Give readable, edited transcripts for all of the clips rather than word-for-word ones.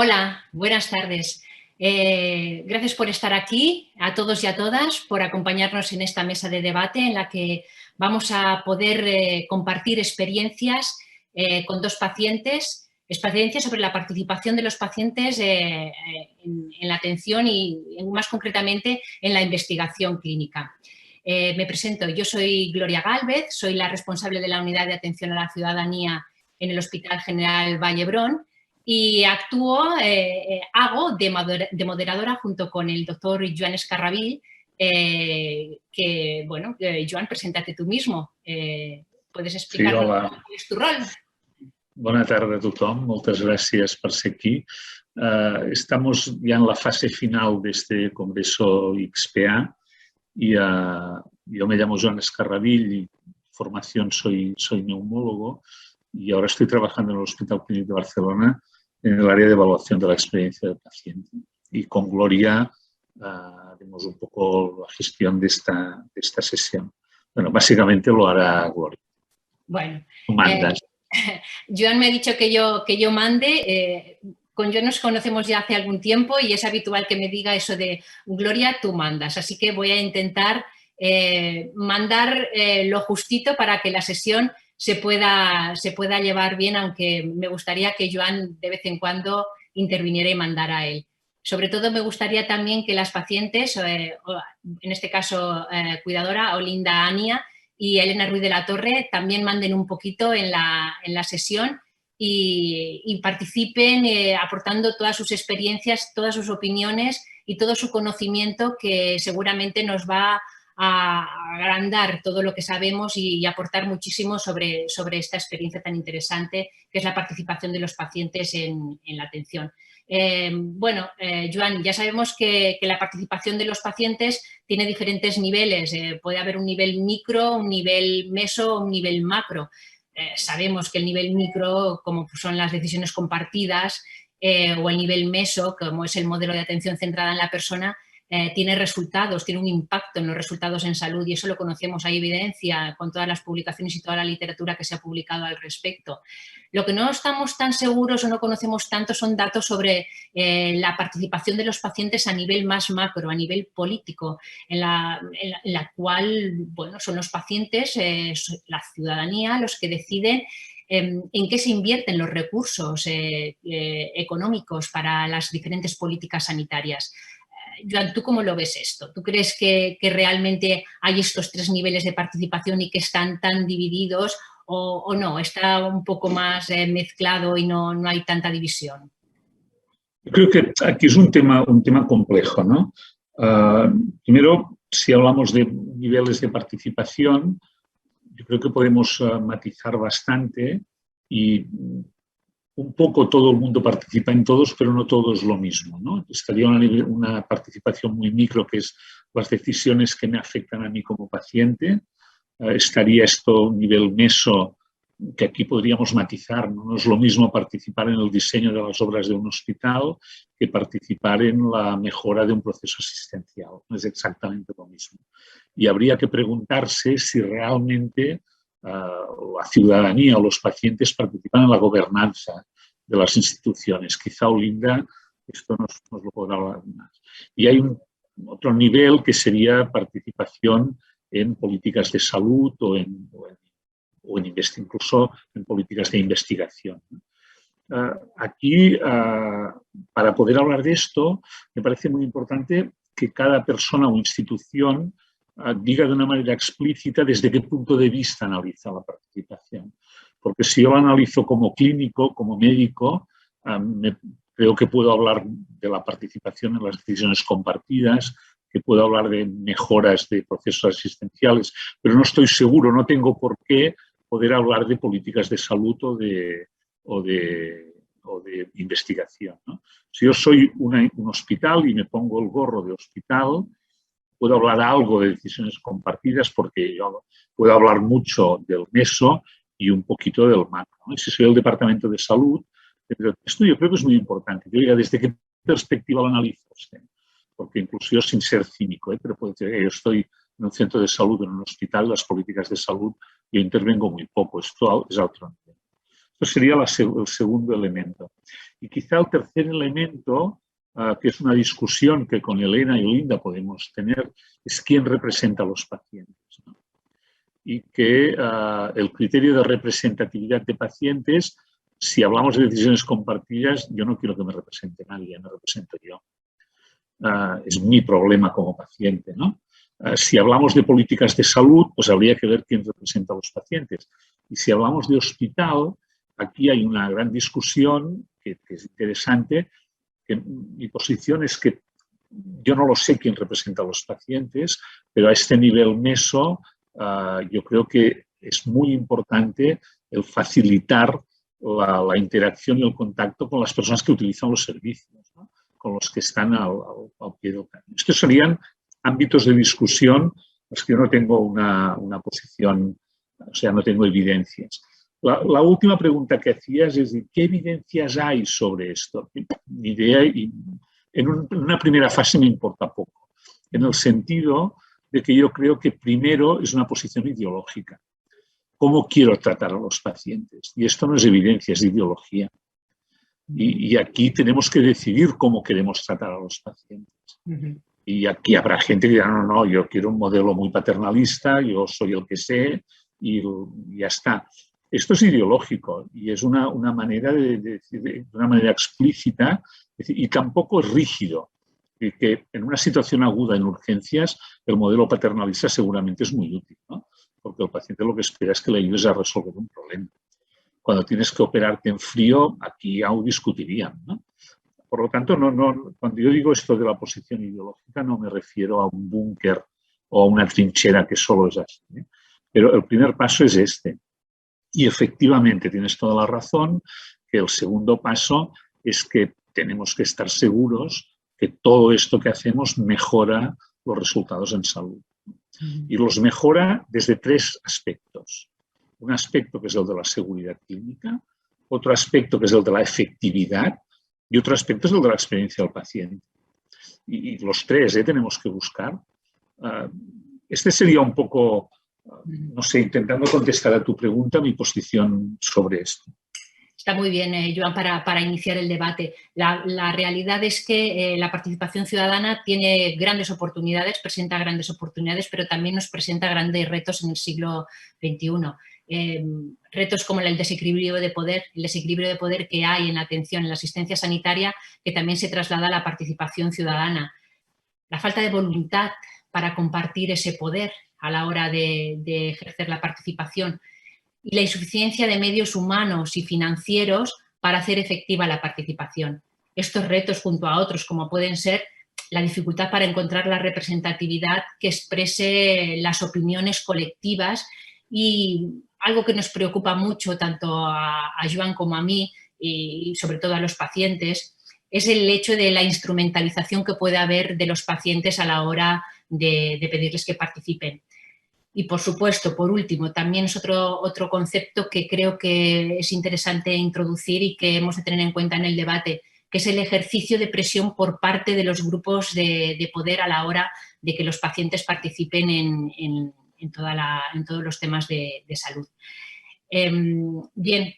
Hola, buenas tardes. Gracias por estar aquí, a todos y a todas, por acompañarnos en esta mesa de debate en la que vamos a poder compartir experiencias con dos pacientes, experiencias sobre la participación de los pacientes en la atención y más concretamente en la investigación clínica. Me presento, yo soy Gloria Gálvez, soy la responsable de la Unidad de Atención a la Ciudadanía en el Hospital General Vall-d'Hebron y hago de moderadora junto con el doctor Joan Escarrabil, Joan, preséntate tú mismo. ¿Puedes explicarnos cuál es tu rol? Bona tarda a tothom, moltes gràcies per ser aquí. Estamos ya en la fase final de este Congreso XPA y yo me llamo Joan Escarrabil y formación soy neumólogo y ahora estoy trabajando en el Hospital Clínic de Barcelona en el área de evaluación de la experiencia del paciente. Y con Gloria haremos un poco la gestión de esta sesión. Bueno, básicamente lo hará Gloria. Bueno, tú mandas. Joan me ha dicho que yo mande. Con Joan nos conocemos ya hace algún tiempo y es habitual que me diga eso de Gloria, tú mandas. Así que voy a intentar mandar lo justito para que la sesión se pueda llevar bien, aunque me gustaría que Joan de vez en cuando interviniera y mandara a él. Sobre todo me gustaría también que las pacientes, en este caso cuidadora Olinda Ania y Elena Ruiz de la Torre, también manden un poquito en la sesión y participen aportando todas sus experiencias, todas sus opiniones y todo su conocimiento, que seguramente nos va a agrandar todo lo que sabemos y aportar muchísimo sobre esta experiencia tan interesante que es la participación de los pacientes en la atención. Joan, ya sabemos que la participación de los pacientes tiene diferentes niveles. Puede haber un nivel micro, un nivel meso, un nivel macro. Sabemos que el nivel micro, como son las decisiones compartidas, o el nivel meso, como es el modelo de atención centrada en la persona, tiene resultados, tiene un impacto en los resultados en salud y eso lo conocemos, hay evidencia con todas las publicaciones y toda la literatura que se ha publicado al respecto. Lo que no estamos tan seguros o no conocemos tanto son datos sobre la participación de los pacientes a nivel más macro, a nivel político, en la cual, bueno, son los pacientes, la ciudadanía, los que deciden en qué se invierten los recursos económicos para las diferentes políticas sanitarias. Joan, ¿tú cómo lo ves esto? ¿Tú crees que realmente hay estos tres niveles de participación y que están tan divididos o no? ¿Está un poco más mezclado y no hay tanta división? Yo creo que aquí es un tema complejo, ¿no? Primero, si hablamos de niveles de participación, yo creo que podemos matizar bastante y un poco todo el mundo participa en todos, pero no todo es lo mismo, ¿no? Estaría una participación muy micro, que es las decisiones que me afectan a mí como paciente. Estaría esto a un nivel meso, que aquí podríamos matizar, ¿no? No es lo mismo participar en el diseño de las obras de un hospital que participar en la mejora de un proceso asistencial. No es exactamente lo mismo. Y habría que preguntarse si realmente la ciudadanía o los pacientes participan en la gobernanza de las instituciones. Quizá Olinda esto nos lo podrá hablar más. Y hay otro nivel que sería participación en políticas de salud o incluso en políticas de investigación. Aquí, para poder hablar de esto, me parece muy importante que cada persona o institución diga de una manera explícita desde qué punto de vista analiza la participación. Porque si yo la analizo como clínico, como médico, creo que puedo hablar de la participación en las decisiones compartidas, que puedo hablar de mejoras de procesos asistenciales, pero no estoy seguro, no tengo por qué poder hablar de políticas de salud o de investigación, ¿no? Si yo soy un hospital y me pongo el gorro de hospital, puedo hablar algo de decisiones compartidas porque yo puedo hablar mucho del meso y un poquito del macro, ¿no? Y si soy el departamento de salud, esto yo creo que es muy importante. Yo diga, ¿desde qué perspectiva lo analizo usted? Porque incluso yo sin ser cínico, pero puedo decir, yo estoy en un centro de salud, en un hospital, las políticas de salud, yo intervengo muy poco, esto es otro nivel. Esto sería el segundo elemento. Y quizá el tercer elemento, que es una discusión que con Elena y Olinda podemos tener, es quién representa a los pacientes, ¿no? Y que el criterio de representatividad de pacientes, si hablamos de decisiones compartidas, yo no quiero que me represente nadie, me represento yo. Es mi problema como paciente, ¿no? Si hablamos de políticas de salud, pues habría que ver quién representa a los pacientes. Y si hablamos de hospital, aquí hay una gran discusión que es interesante, que mi posición es que yo no lo sé quién representa a los pacientes, pero a este nivel meso yo creo que es muy importante el facilitar la interacción y el contacto con las personas que utilizan los servicios, ¿no? Con los que están al pie del cañón. Estos serían ámbitos de discusión en los que yo no tengo una posición, o sea, no tengo evidencias. La última pregunta que hacías es ¿qué evidencias hay sobre esto? Mi idea, y en una primera fase me importa poco, en el sentido de que yo creo que primero es una posición ideológica. ¿Cómo quiero tratar a los pacientes? Y esto no es evidencia, es ideología. Y aquí tenemos que decidir cómo queremos tratar a los pacientes. Y aquí habrá gente que dirá, no, yo quiero un modelo muy paternalista, yo soy el que sé y ya está. Esto es ideológico y es una manera de decir, de una manera explícita, y tampoco es rígido. Que en una situación aguda en urgencias el modelo paternalista seguramente es muy útil, ¿no? Porque el paciente lo que espera es que le ayudes a resolver un problema. Cuando tienes que operarte en frío, aquí aún discutirían, ¿no? Por lo tanto, cuando yo digo esto de la posición ideológica no me refiero a un búnker o a una trinchera que solo es así, ¿eh? Pero el primer paso es este. Y efectivamente tienes toda la razón que el segundo paso es que tenemos que estar seguros que todo esto que hacemos mejora los resultados en salud. Y los mejora desde tres aspectos. Un aspecto que es el de la seguridad clínica, otro aspecto que es el de la efectividad y otro aspecto es el de la experiencia del paciente. Y los tres tenemos que buscar. Este sería un poco, no sé, intentando contestar a tu pregunta, mi posición sobre esto. Está muy bien, Joan, para iniciar el debate. La realidad es que la participación ciudadana tiene grandes oportunidades, presenta grandes oportunidades, pero también nos presenta grandes retos en el siglo XXI. Retos como el desequilibrio de poder que hay en la atención, en la asistencia sanitaria, que también se traslada a la participación ciudadana. La falta de voluntad para compartir ese poder a la hora de ejercer la participación y la insuficiencia de medios humanos y financieros para hacer efectiva la participación. Estos retos, junto a otros, como pueden ser la dificultad para encontrar la representatividad que exprese las opiniones colectivas, y algo que nos preocupa mucho tanto a Joan como a mí y sobre todo a los pacientes, es el hecho de la instrumentalización que puede haber de los pacientes a la hora de pedirles que participen. Y, por supuesto, por último, también es otro concepto que creo que es interesante introducir y que hemos de tener en cuenta en el debate, que es el ejercicio de presión por parte de los grupos de poder a la hora de que los pacientes participen en todos los temas de salud. Bien,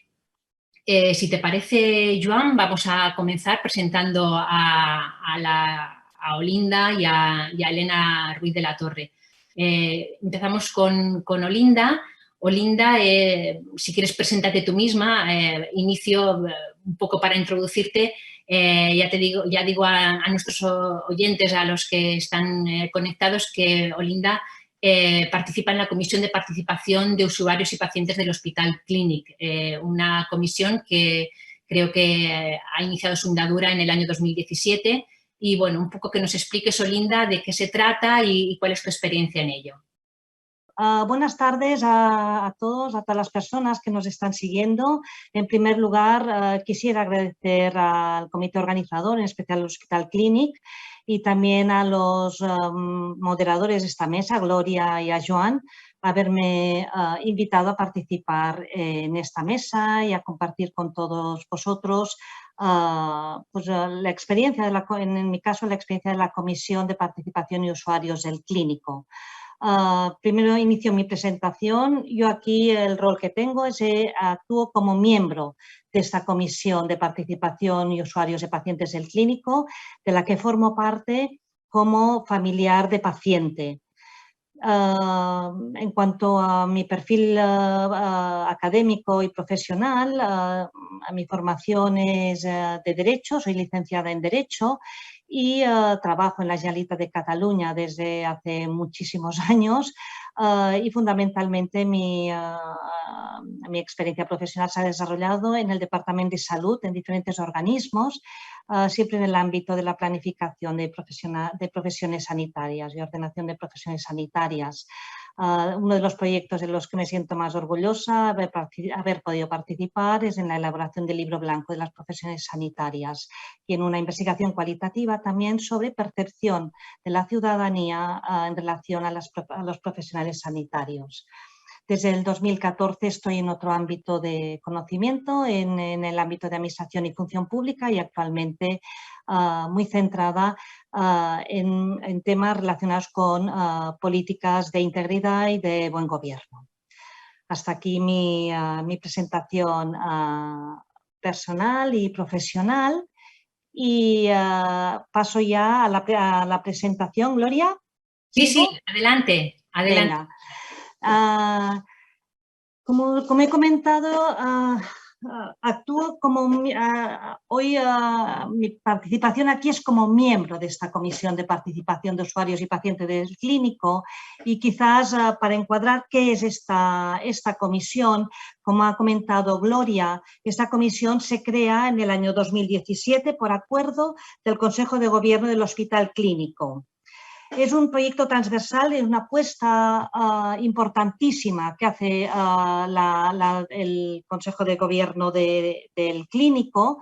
si te parece, Joan, vamos a comenzar presentando a Olinda y a Elena Ruiz de la Torre. Empezamos con Olinda. Olinda, si quieres, preséntate tú misma. Inicio un poco para introducirte. Ya digo a nuestros oyentes, a los que están conectados, que Olinda participa en la Comisión de Participación de Usuarios y Pacientes del Hospital Clínic, una comisión que creo que ha iniciado su andadura en el año 2017. Y, bueno, un poco que nos expliques, Olinda, de qué se trata y cuál es tu experiencia en ello. Buenas tardes a todos, a todas las personas que nos están siguiendo. En primer lugar, quisiera agradecer al comité organizador, en especial al Hospital Clínic, y también a los moderadores de esta mesa, Gloria y a Joan, haberme invitado a participar en esta mesa y a compartir con todos vosotros pues, la experiencia, en mi caso, la experiencia de la Comisión de Participación y Usuarios del Clínico. Primero inicio mi presentación. Yo aquí el rol que tengo es actúo como miembro de esta comisión de participación y usuarios y pacientes del clínico, de la que formo parte como familiar de paciente. En cuanto a mi perfil académico y profesional, mi formación es de Derecho, soy licenciada en Derecho y trabajo en la Generalitat de Cataluña desde hace muchísimos años y fundamentalmente mi experiencia profesional se ha desarrollado en el Departamento de Salud en diferentes organismos, siempre en el ámbito de la planificación de profesiones sanitarias y ordenación de profesiones sanitarias. Uno de los proyectos en los que me siento más orgullosa de haber podido participar es en la elaboración del libro blanco de las profesiones sanitarias y en una investigación cualitativa también sobre percepción de la ciudadanía en relación a los profesionales sanitarios. Desde el 2014 estoy en otro ámbito de conocimiento, en el ámbito de administración y función pública y actualmente muy centrada en temas relacionados con políticas de integridad y de buen gobierno. Hasta aquí mi presentación personal y profesional y paso ya a la presentación. Gloria. Sí, sí, adelante, adelante. Venga. Como he comentado, actúo como hoy mi participación aquí es como miembro de esta comisión de participación de usuarios y pacientes del clínico y quizás para encuadrar qué es esta comisión, como ha comentado Gloria, esta comisión se crea en el año 2017 por acuerdo del Consejo de Gobierno del Hospital Clínico. Es un proyecto transversal, es una apuesta importantísima que hace el Consejo de Gobierno del Clínico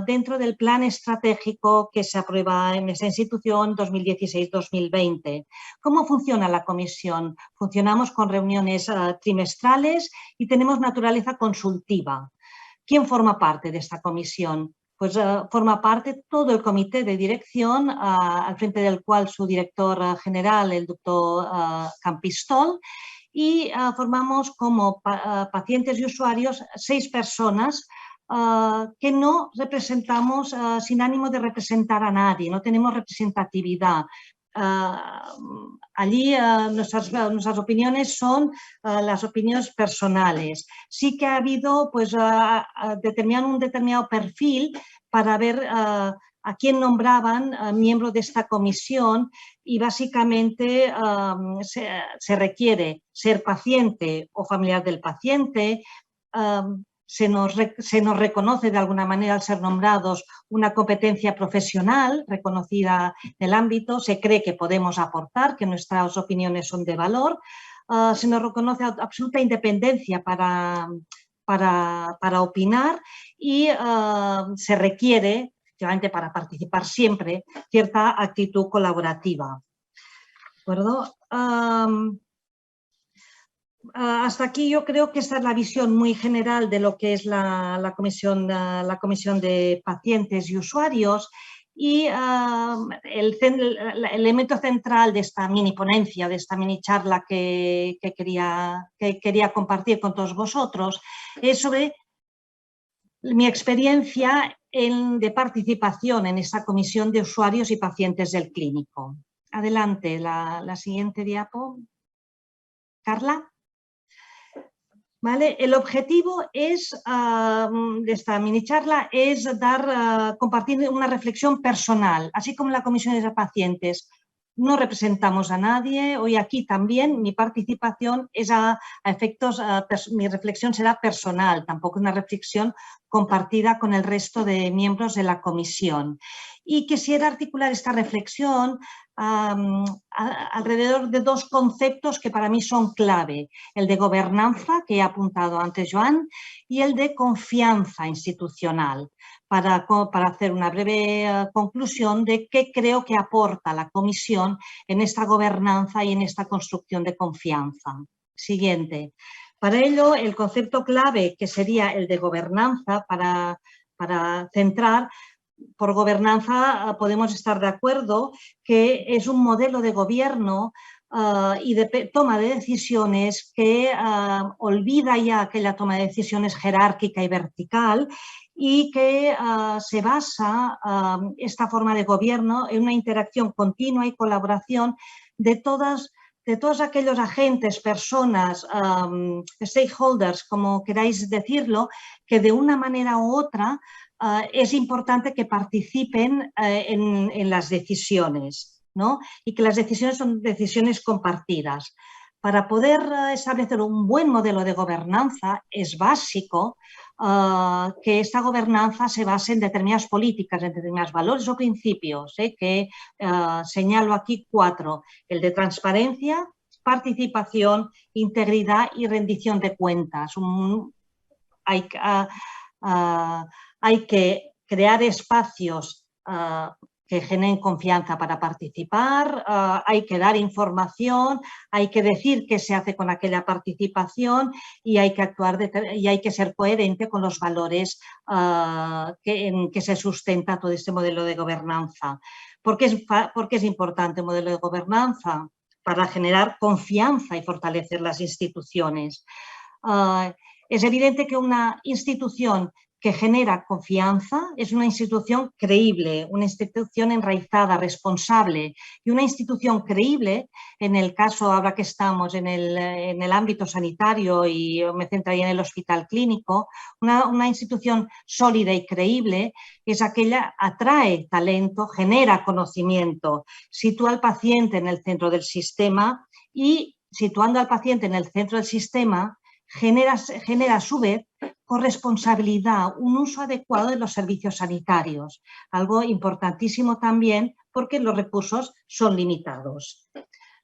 dentro del plan estratégico que se aprueba en esa institución 2016-2020. ¿Cómo funciona la comisión? Funcionamos con reuniones trimestrales y tenemos naturaleza consultiva. ¿Quién forma parte de esta comisión? Pues forma parte todo el comité de dirección, al frente del cual su director general, el doctor Campistol, y formamos como pacientes y usuarios 6 personas que no representamos sin ánimo de representar a nadie, no tenemos representatividad. Allí nuestras opiniones son las opiniones personales. Sí que ha habido pues, un determinado perfil para ver a quién nombraban miembro de esta comisión y básicamente se requiere ser paciente o familiar del paciente. Se nos reconoce de alguna manera al ser nombrados una competencia profesional reconocida en el ámbito, se cree que podemos aportar, que nuestras opiniones son de valor, se nos reconoce absoluta independencia para opinar y se requiere, efectivamente para participar siempre, cierta actitud colaborativa. ¿De acuerdo? Hasta aquí yo creo que esta es la visión muy general de lo que es la comisión de pacientes y usuarios y el elemento central de esta mini ponencia, de esta mini charla que quería compartir con todos vosotros es sobre mi experiencia de participación en esta comisión de usuarios y pacientes del clínico. Adelante, la siguiente diapo. Carla. ¿Vale? El objetivo de esta mini charla es compartir una reflexión personal, así como la comisión de pacientes. No representamos a nadie, hoy aquí también mi participación es a efectos, mi reflexión será personal, tampoco una reflexión compartida con el resto de miembros de la comisión. Y quisiera articular esta reflexión alrededor de 2 conceptos que para mí son clave, el de gobernanza, que he apuntado antes Joan, y el de confianza institucional, para hacer una breve conclusión de qué creo que aporta la comisión en esta gobernanza y en esta construcción de confianza. Siguiente. Para ello, el concepto clave, que sería el de gobernanza, para centrar. Por gobernanza podemos estar de acuerdo que es un modelo de gobierno y de toma de decisiones que olvida ya aquella toma de decisiones jerárquica y vertical y que se basa esta forma de gobierno en una interacción continua y colaboración de todos aquellos agentes, personas, stakeholders, como queráis decirlo, que de una manera u otra es importante que participen en las decisiones, ¿no? Y que las decisiones son decisiones compartidas. Para poder establecer un buen modelo de gobernanza es básico que esta gobernanza se base en determinadas políticas, en determinados valores o principios, que señalo aquí 4. El de transparencia, participación, integridad y rendición de cuentas. Hay que crear espacios que generen confianza para participar, hay que dar información, hay que decir qué se hace con aquella participación y hay que actuar y hay que ser coherente con los valores en que se sustenta todo este modelo de gobernanza. ¿Por qué es importante el modelo de gobernanza? Para generar confianza y fortalecer las instituciones. Es evidente que una institución que genera confianza es una institución creíble, una institución enraizada, responsable, y una institución creíble, en el caso ahora que estamos en el ámbito sanitario y me centraría en el hospital clínico, una institución sólida y creíble es aquella que atrae talento, genera conocimiento, sitúa al paciente en el centro del sistema y situando al paciente en el centro del sistema genera a su vez corresponsabilidad, un uso adecuado de los servicios sanitarios, algo importantísimo también porque los recursos son limitados.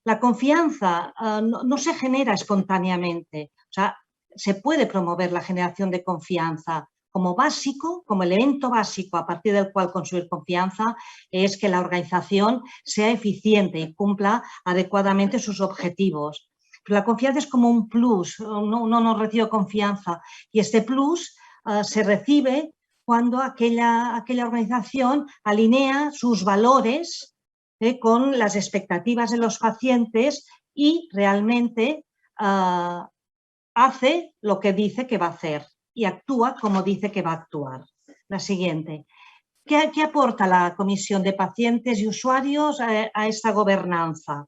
La confianza no se genera espontáneamente, o sea, se puede promover la generación de confianza como básico, como elemento básico a partir del cual construir confianza es que la organización sea eficiente y cumpla adecuadamente sus objetivos. Pero la confianza es como un plus, uno no recibe confianza y este plus se recibe cuando aquella organización alinea sus valores con las expectativas de los pacientes y realmente hace lo que dice que va a hacer y actúa como dice que va a actuar. La siguiente. ¿Qué aporta la Comisión de Pacientes y Usuarios a esta gobernanza?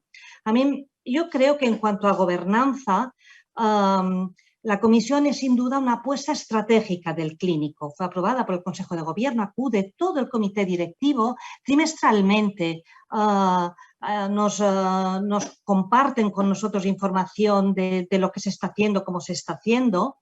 Yo creo que en cuanto a gobernanza, la comisión es sin duda una apuesta estratégica del clínico. Fue aprobada por el Consejo de Gobierno, acude todo el comité directivo, trimestralmente nos comparten con nosotros información de lo que se está haciendo, cómo se está haciendo.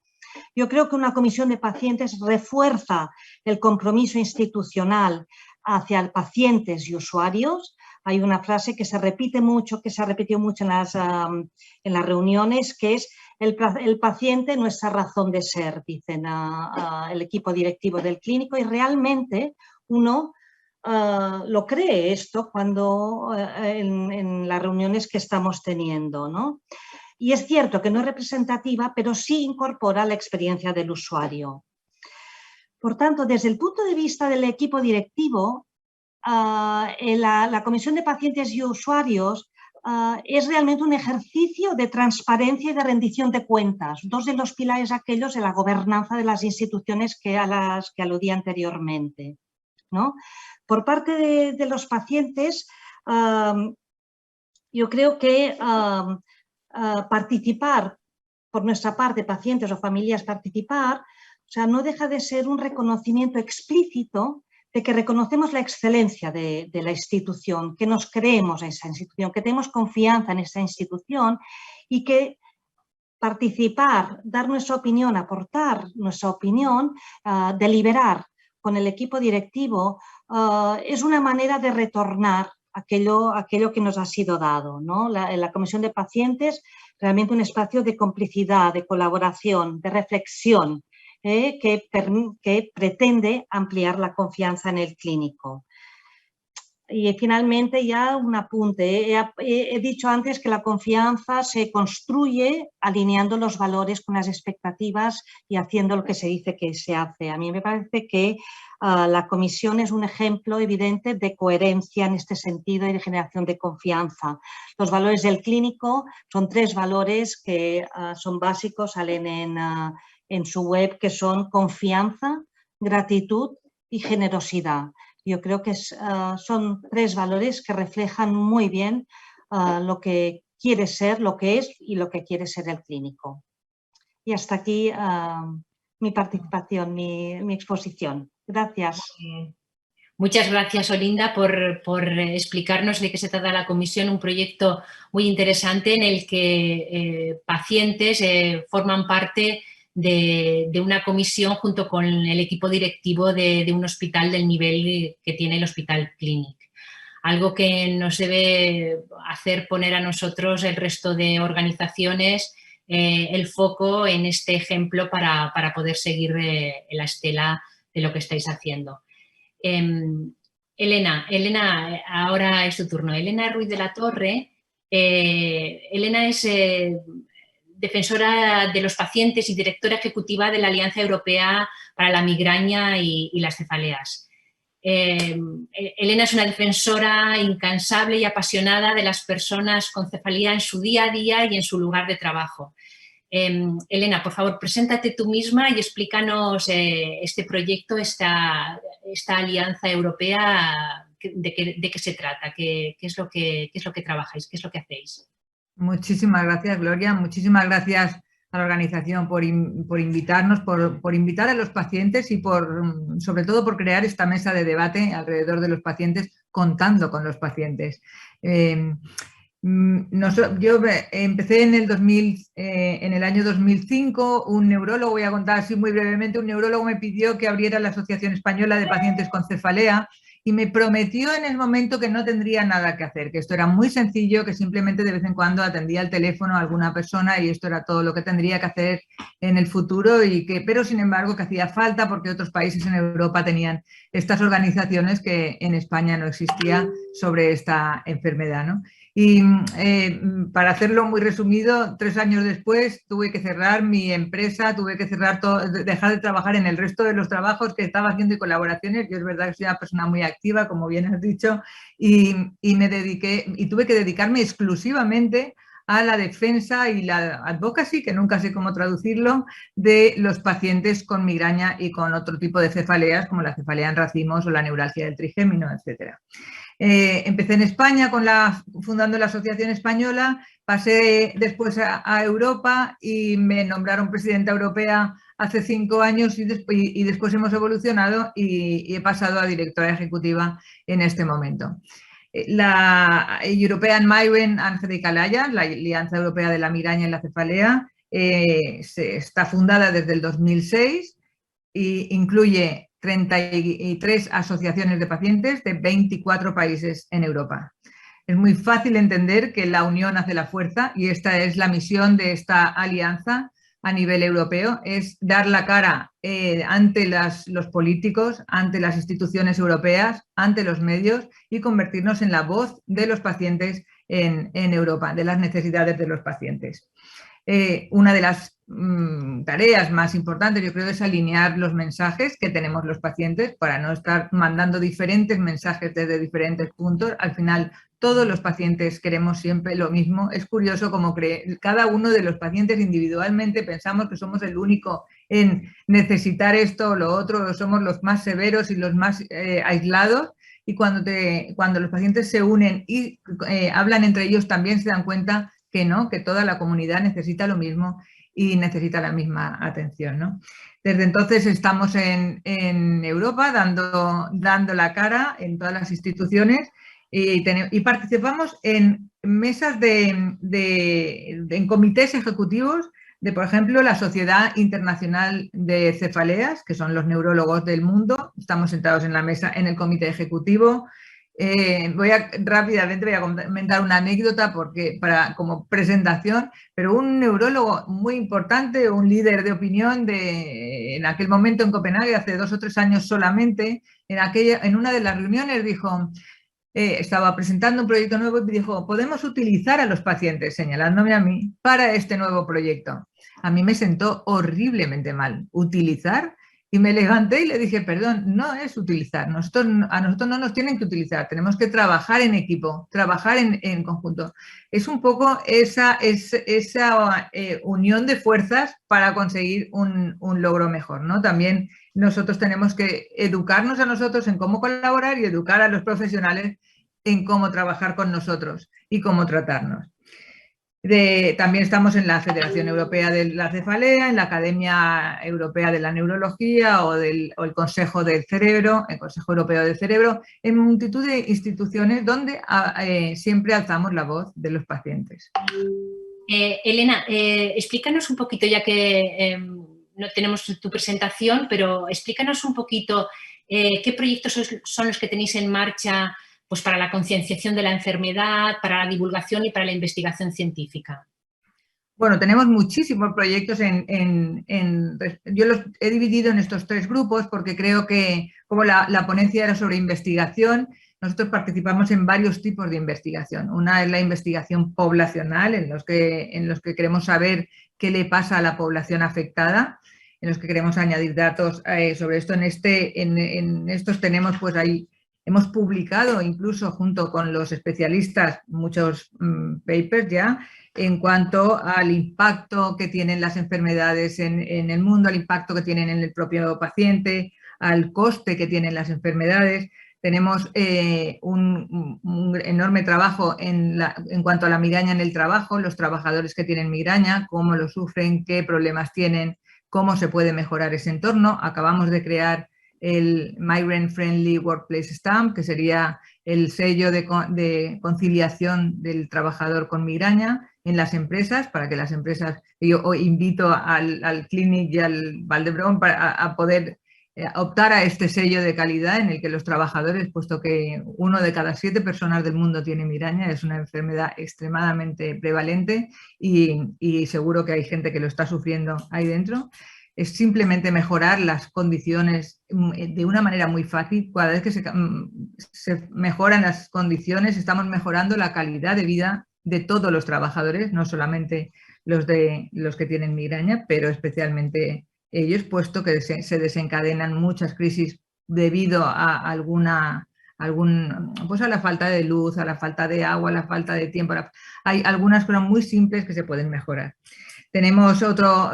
Yo creo que una comisión de pacientes refuerza el compromiso institucional hacia pacientes y usuarios. Hay una frase que se repite mucho, que se ha repetido mucho en las reuniones, que es el paciente nuestra razón de ser, dicen el equipo directivo del clínico, y realmente uno lo cree esto cuando en las reuniones que estamos teniendo, ¿no? Y es cierto que no es representativa, pero sí incorpora la experiencia del usuario. Por tanto, desde el punto de vista del equipo directivo, la Comisión de Pacientes y Usuarios es realmente un ejercicio de transparencia y de rendición de cuentas, dos de los pilares aquellos de la gobernanza de las instituciones a las que aludí anteriormente, ¿no? Por parte de los pacientes, yo creo que participar, por nuestra parte, pacientes o familias participar, o sea, no deja de ser un reconocimiento explícito de que reconocemos la excelencia de la institución, que nos creemos a esa institución, que tenemos confianza en esa institución y que participar, dar nuestra opinión, aportar nuestra opinión, deliberar con el equipo directivo es una manera de retornar aquello que nos ha sido dado, ¿no? La Comisión de Pacientes, realmente un espacio de complicidad, de colaboración, de reflexión, que pretende ampliar la confianza en el clínico. Y finalmente ya un apunte. He dicho antes que la confianza se construye alineando los valores con las expectativas y haciendo lo que se dice que se hace. A mí me parece que la comisión es un ejemplo evidente de coherencia en este sentido y de generación de confianza. Los valores del clínico son 3 valores que son básicos, salen en su web, que son confianza, gratitud y generosidad. Yo creo que son 3 valores que reflejan muy bien lo que quiere ser, lo que es y lo que quiere ser el clínico. Y hasta aquí mi participación, mi exposición. Gracias. Muchas gracias, Olinda, por explicarnos de qué se trata la comisión, un proyecto muy interesante en el que pacientes forman parte de una comisión junto con el equipo directivo de un hospital del nivel que tiene el Hospital Clínic. Algo que nos debe hacer poner a nosotros, el resto de organizaciones, el foco en este ejemplo para poder seguir la estela de lo que estáis haciendo. Elena, ahora es tu turno. Elena Ruiz de la Torre. Elena es defensora de los pacientes y directora ejecutiva de la Alianza Europea para la Migraña y las Cefaleas. Elena es una defensora incansable y apasionada de las personas con cefalea en su día a día y en su lugar de trabajo. Elena, por favor, preséntate tú misma y explícanos este proyecto, esta alianza europea, de qué se trata, qué es lo que trabajáis, qué es lo que hacéis. Muchísimas gracias, Gloria. Muchísimas gracias a la organización por invitarnos, por invitar a los pacientes y sobre todo por crear esta mesa de debate alrededor de los pacientes, contando con los pacientes. Yo empecé en el año 2005, un neurólogo, voy a contar así muy brevemente, un neurólogo me pidió que abriera la Asociación Española de Pacientes con Cefalea y me prometió en el momento que no tendría nada que hacer, que esto era muy sencillo, que simplemente de vez en cuando atendía el teléfono a alguna persona y esto era todo lo que tendría que hacer en el futuro, pero sin embargo que hacía falta porque otros países en Europa tenían estas organizaciones que en España no existía sobre esta enfermedad, ¿no? Y para hacerlo muy resumido, 3 años después tuve que cerrar mi empresa, tuve que dejar de trabajar en el resto de los trabajos que estaba haciendo y colaboraciones. Yo es verdad que soy una persona muy activa, como bien has dicho, y tuve que dedicarme exclusivamente a la defensa y la advocacy, que nunca sé cómo traducirlo, de los pacientes con migraña y con otro tipo de cefaleas, como la cefalea en racimos o la neuralgia del trigémino, etcétera. Empecé en España fundando la Asociación Española, pasé después a Europa y me nombraron presidenta europea hace 5 años y después hemos evolucionado y he pasado a directora ejecutiva en este momento. La European Migraine and Headache Alliance, la Alianza Europea de la Migraña y la Cefalea, está fundada desde el 2006 e incluye 33 asociaciones de pacientes de 24 países en Europa. Es muy fácil entender que la unión hace la fuerza y esta es la misión de esta alianza a nivel europeo, es dar la cara ante los políticos, ante las instituciones europeas, ante los medios y convertirnos en la voz de los pacientes en Europa, de las necesidades de los pacientes. Una de las tareas más importantes, yo creo, es alinear los mensajes que tenemos los pacientes para no estar mandando diferentes mensajes desde diferentes puntos. Al final, todos los pacientes queremos siempre lo mismo. Es curioso como cada uno de los pacientes individualmente pensamos que somos el único en necesitar esto o lo otro, o somos los más severos y los más aislados. Y cuando los pacientes se unen y hablan entre ellos, también se dan cuenta que no, que toda la comunidad necesita lo mismo y necesita la misma atención, ¿no? Desde entonces estamos en Europa dando la cara en todas las instituciones y participamos en mesas en comités ejecutivos de, por ejemplo, la Sociedad Internacional de Cefaleas, que son los neurólogos del mundo. Estamos sentados en la mesa en el comité ejecutivo. Rápidamente voy a comentar una anécdota como presentación, pero un neurólogo muy importante, un líder de opinión en aquel momento en Copenhague, hace 2 o 3 años solamente, en una de las reuniones dijo, estaba presentando un proyecto nuevo y dijo, podemos utilizar a los pacientes, señalándome a mí, para este nuevo proyecto. A mí me sentó horriblemente mal. Utilizar, Y me levanté y le dije, perdón, no es utilizar, a nosotros no nos tienen que utilizar, tenemos que trabajar en equipo, trabajar en conjunto. Es un poco esa unión de fuerzas para conseguir un logro mejor, ¿no? También nosotros tenemos que educarnos a nosotros en cómo colaborar y educar a los profesionales en cómo trabajar con nosotros y cómo tratarnos. También estamos en la Federación Europea de la Cefalea, en la Academia Europea de la Neurología o el Consejo del Cerebro, el Consejo Europeo del Cerebro, en multitud de instituciones donde siempre alzamos la voz de los pacientes. Elena, explícanos un poquito, ya que no tenemos tu presentación, pero explícanos un poquito qué proyectos son los que tenéis en marcha, pues para la concienciación de la enfermedad, para la divulgación y para la investigación científica. Bueno, tenemos muchísimos proyectos yo los he dividido en estos 3 grupos porque creo que, como la ponencia era sobre investigación, nosotros participamos en varios tipos de investigación. Una es la investigación poblacional, en los que queremos saber qué le pasa a la población afectada, en los que queremos añadir datos sobre esto. En estos tenemos, pues ahí, hemos publicado incluso junto con los especialistas muchos papers ya en cuanto al impacto que tienen las enfermedades en el mundo, al impacto que tienen en el propio paciente, al coste que tienen las enfermedades. Tenemos un enorme trabajo en cuanto a la migraña en el trabajo, los trabajadores que tienen migraña, cómo lo sufren, qué problemas tienen, cómo se puede mejorar ese entorno. Acabamos de crear el Migrant Friendly Workplace Stamp, que sería el sello de conciliación del trabajador con migraña en las empresas, para que las empresas, yo invito al Clinic y al Vall d'Hebron a poder optar a este sello de calidad en el que los trabajadores, puesto que 1 de cada 7 personas del mundo tiene migraña, es una enfermedad extremadamente prevalente y seguro que hay gente que lo está sufriendo ahí dentro. Es simplemente mejorar las condiciones de una manera muy fácil. Cada vez que se mejoran las condiciones, estamos mejorando la calidad de vida de todos los trabajadores, no solamente los que tienen migraña, pero especialmente ellos, puesto que se desencadenan muchas crisis debido a pues a la falta de luz, a la falta de agua, a la falta de tiempo. Hay algunas cosas muy simples que se pueden mejorar. Tenemos otro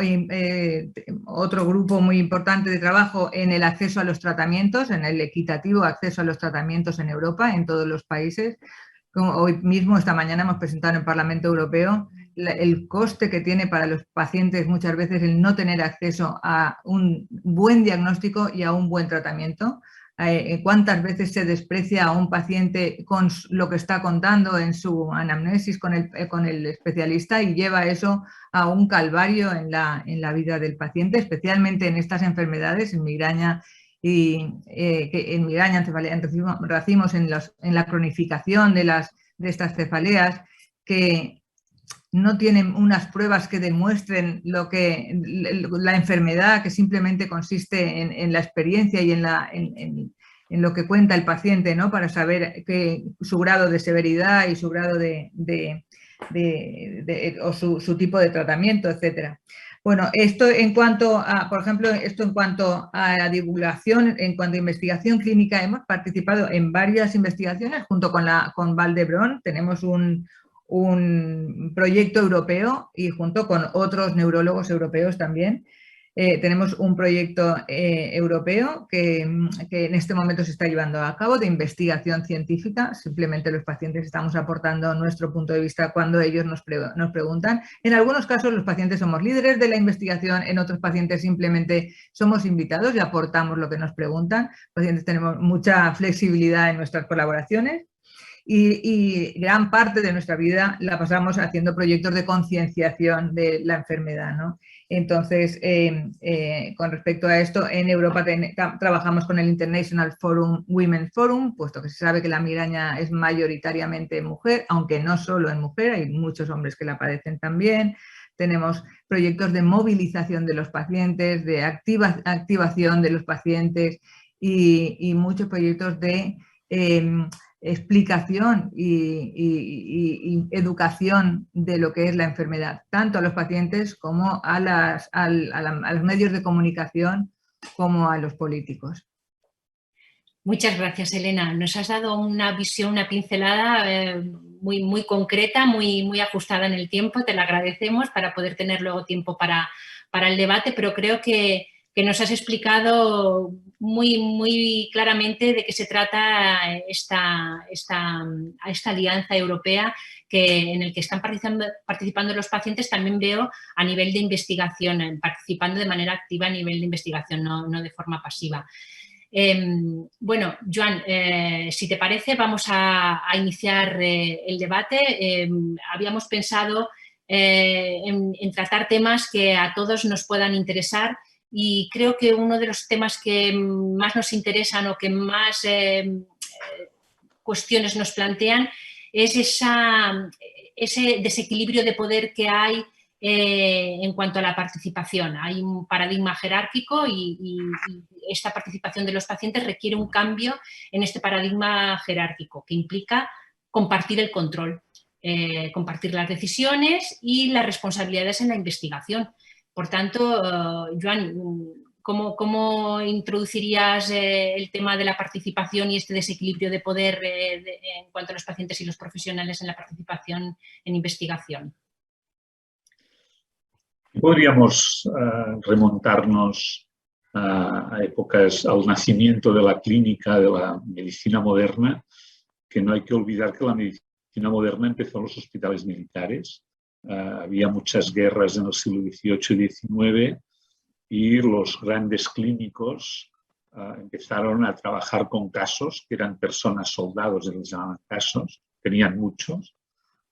grupo muy importante de trabajo en el acceso a los tratamientos, en el equitativo acceso a los tratamientos en Europa, en todos los países. Como hoy mismo, esta mañana, hemos presentado en el Parlamento Europeo el coste que tiene para los pacientes muchas veces el no tener acceso a un buen diagnóstico y a un buen tratamiento. Cuántas veces se desprecia a un paciente con lo que está contando en su anamnesis con el especialista y lleva eso a un calvario en la vida del paciente, especialmente en estas enfermedades, en migraña en migraña, encefalea, en racimos, en la cronificación de estas cefaleas, que no tienen unas pruebas que demuestren la enfermedad, que simplemente consiste en la experiencia y en lo que cuenta el paciente, ¿no? Para saber su grado de severidad y su grado o su tipo de tratamiento, etcétera. Bueno, esto en cuanto a, por ejemplo, en cuanto a divulgación, en cuanto a investigación clínica, hemos participado en varias investigaciones junto con Vall d'Hebron. Tenemos un proyecto europeo y junto con otros neurólogos europeos también. Tenemos un proyecto europeo que en este momento se está llevando a cabo de investigación científica. Simplemente los pacientes estamos aportando nuestro punto de vista cuando ellos nos preguntan. En algunos casos los pacientes somos líderes de la investigación, en otros pacientes simplemente somos invitados y aportamos lo que nos preguntan. Los pacientes tenemos mucha flexibilidad en nuestras colaboraciones. Y gran parte de nuestra vida la pasamos haciendo proyectos de concienciación de la enfermedad, ¿no? Entonces, con respecto a esto, en Europa trabajamos con el International Women Forum, puesto que se sabe que la migraña es mayoritariamente mujer, aunque no solo en mujer, hay muchos hombres que la padecen también. Tenemos proyectos de movilización de los pacientes, de activación de los pacientes y muchos proyectos de explicación y educación de lo que es la enfermedad, tanto a los pacientes como a los medios de comunicación como a los políticos. Muchas gracias, Elena. Nos has dado una visión, una pincelada muy concreta, muy ajustada en el tiempo. Te la agradecemos para poder tener luego tiempo para el debate, pero creo que nos has explicado muy claramente de qué se trata esta alianza europea en el que están participando los pacientes. También veo a nivel de investigación, participando de manera activa a nivel de investigación, no de forma pasiva. Bueno, Joan, si te parece, vamos a iniciar el debate. Habíamos pensado en tratar temas que a todos nos puedan interesar y creo que uno de los temas que más nos interesan o que más cuestiones nos plantean es ese desequilibrio de poder que hay en cuanto a la participación. Hay un paradigma jerárquico y esta participación de los pacientes requiere un cambio en este paradigma jerárquico que implica compartir el control, compartir las decisiones y las responsabilidades en la investigación. Por tanto, Joan, ¿cómo introducirías el tema de la participación y este desequilibrio de poder en cuanto a los pacientes y los profesionales en la participación en investigación? Podríamos remontarnos a épocas, al nacimiento de la clínica, de la medicina moderna, que no hay que olvidar que la medicina moderna empezó en los hospitales militares. Había muchas guerras en el siglo XVIII y XIX y los grandes clínicos empezaron a trabajar con casos, que eran personas soldados, les llamaban casos, tenían muchos.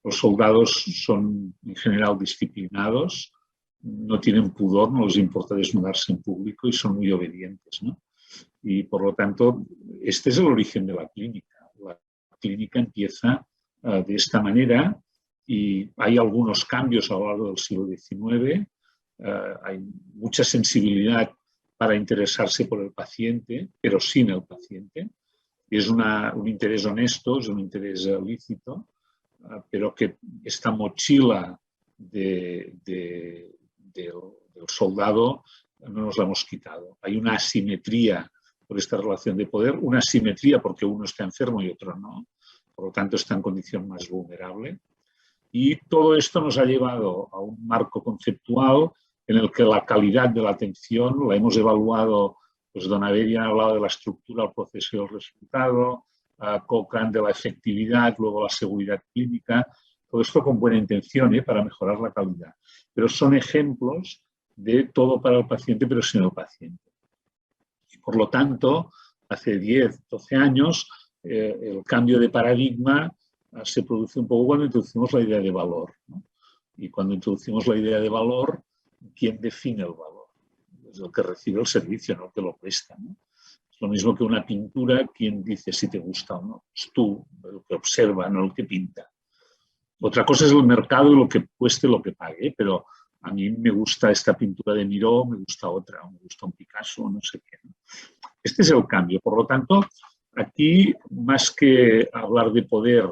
Los soldados son en general disciplinados, no tienen pudor, no les importa desnudarse en público y son muy obedientes, ¿no? Y por lo tanto, este es el origen de la clínica. La clínica empieza de esta manera y hay algunos cambios a lo largo del siglo XIX. Hay mucha sensibilidad para interesarse por el paciente, pero sin el paciente. Es un interés honesto, es un interés lícito, pero que esta mochila del soldado no nos la hemos quitado. Hay una asimetría por esta relación de poder, una asimetría porque uno está enfermo y otro no, por lo tanto está en condición más vulnerable. Y todo esto nos ha llevado a un marco conceptual en el que la calidad de la atención la hemos evaluado, pues Don Abella ha hablado de la estructura, el proceso y el resultado, Cochrane de la efectividad, luego la seguridad clínica, todo esto con buena intención para mejorar la calidad. Pero son ejemplos de todo para el paciente, pero sin el paciente. Y por lo tanto, hace 10, 12 años, el cambio de paradigma se produce un poco cuando introducimos la idea de valor, ¿no? Y cuando introducimos la idea de valor, ¿quién define el valor? Es el que recibe el servicio, no el que lo presta, ¿no? Es lo mismo que una pintura, ¿quién dice si te gusta o no? Es tú, el que observa, no el que pinta. Otra cosa es el mercado y lo que cueste, lo que pague, pero a mí me gusta esta pintura de Miró, me gusta otra, me gusta un Picasso, no sé qué, ¿no? Este es el cambio. Por lo tanto, aquí, más que hablar de poder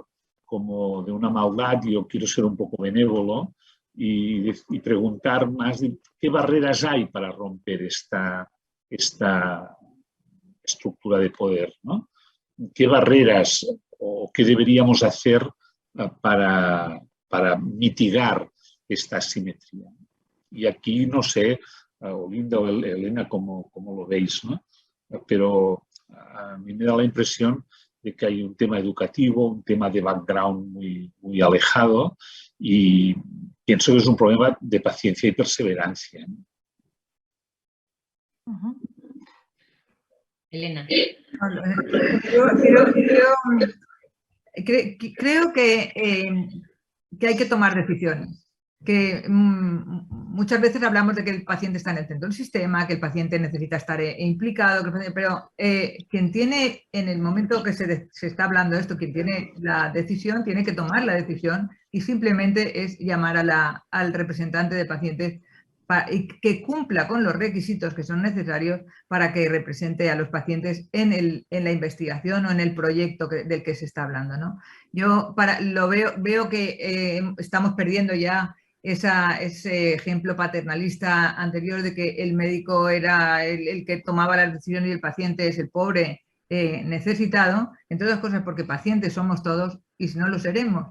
como de una maldad, yo quiero ser un poco benévolo y preguntar más de qué barreras hay para romper esta estructura de poder, ¿no? ¿Qué barreras o qué deberíamos hacer para mitigar esta asimetría? Y aquí no sé, Olinda o Elena, cómo lo veis, ¿no? Pero a mí me da la impresión de que hay un tema educativo, un tema de background muy alejado y pienso que es un problema de paciencia y perseverancia, ¿no? Elena. Creo que hay que tomar decisiones. Que muchas veces hablamos de que el paciente está en el centro del sistema, que el paciente necesita estar implicado, pero quien tiene, en el momento que se está hablando de esto, quien tiene la decisión, tiene que tomar la decisión y simplemente es llamar al representante de pacientes y que cumpla con los requisitos que son necesarios para que represente a los pacientes en la investigación o en el proyecto del que se está hablando, ¿no? Yo veo que estamos perdiendo ya ese ejemplo paternalista anterior de que el médico era el que tomaba las decisiones y el paciente es el pobre necesitado, entre otras cosas porque pacientes somos todos y si no lo seremos.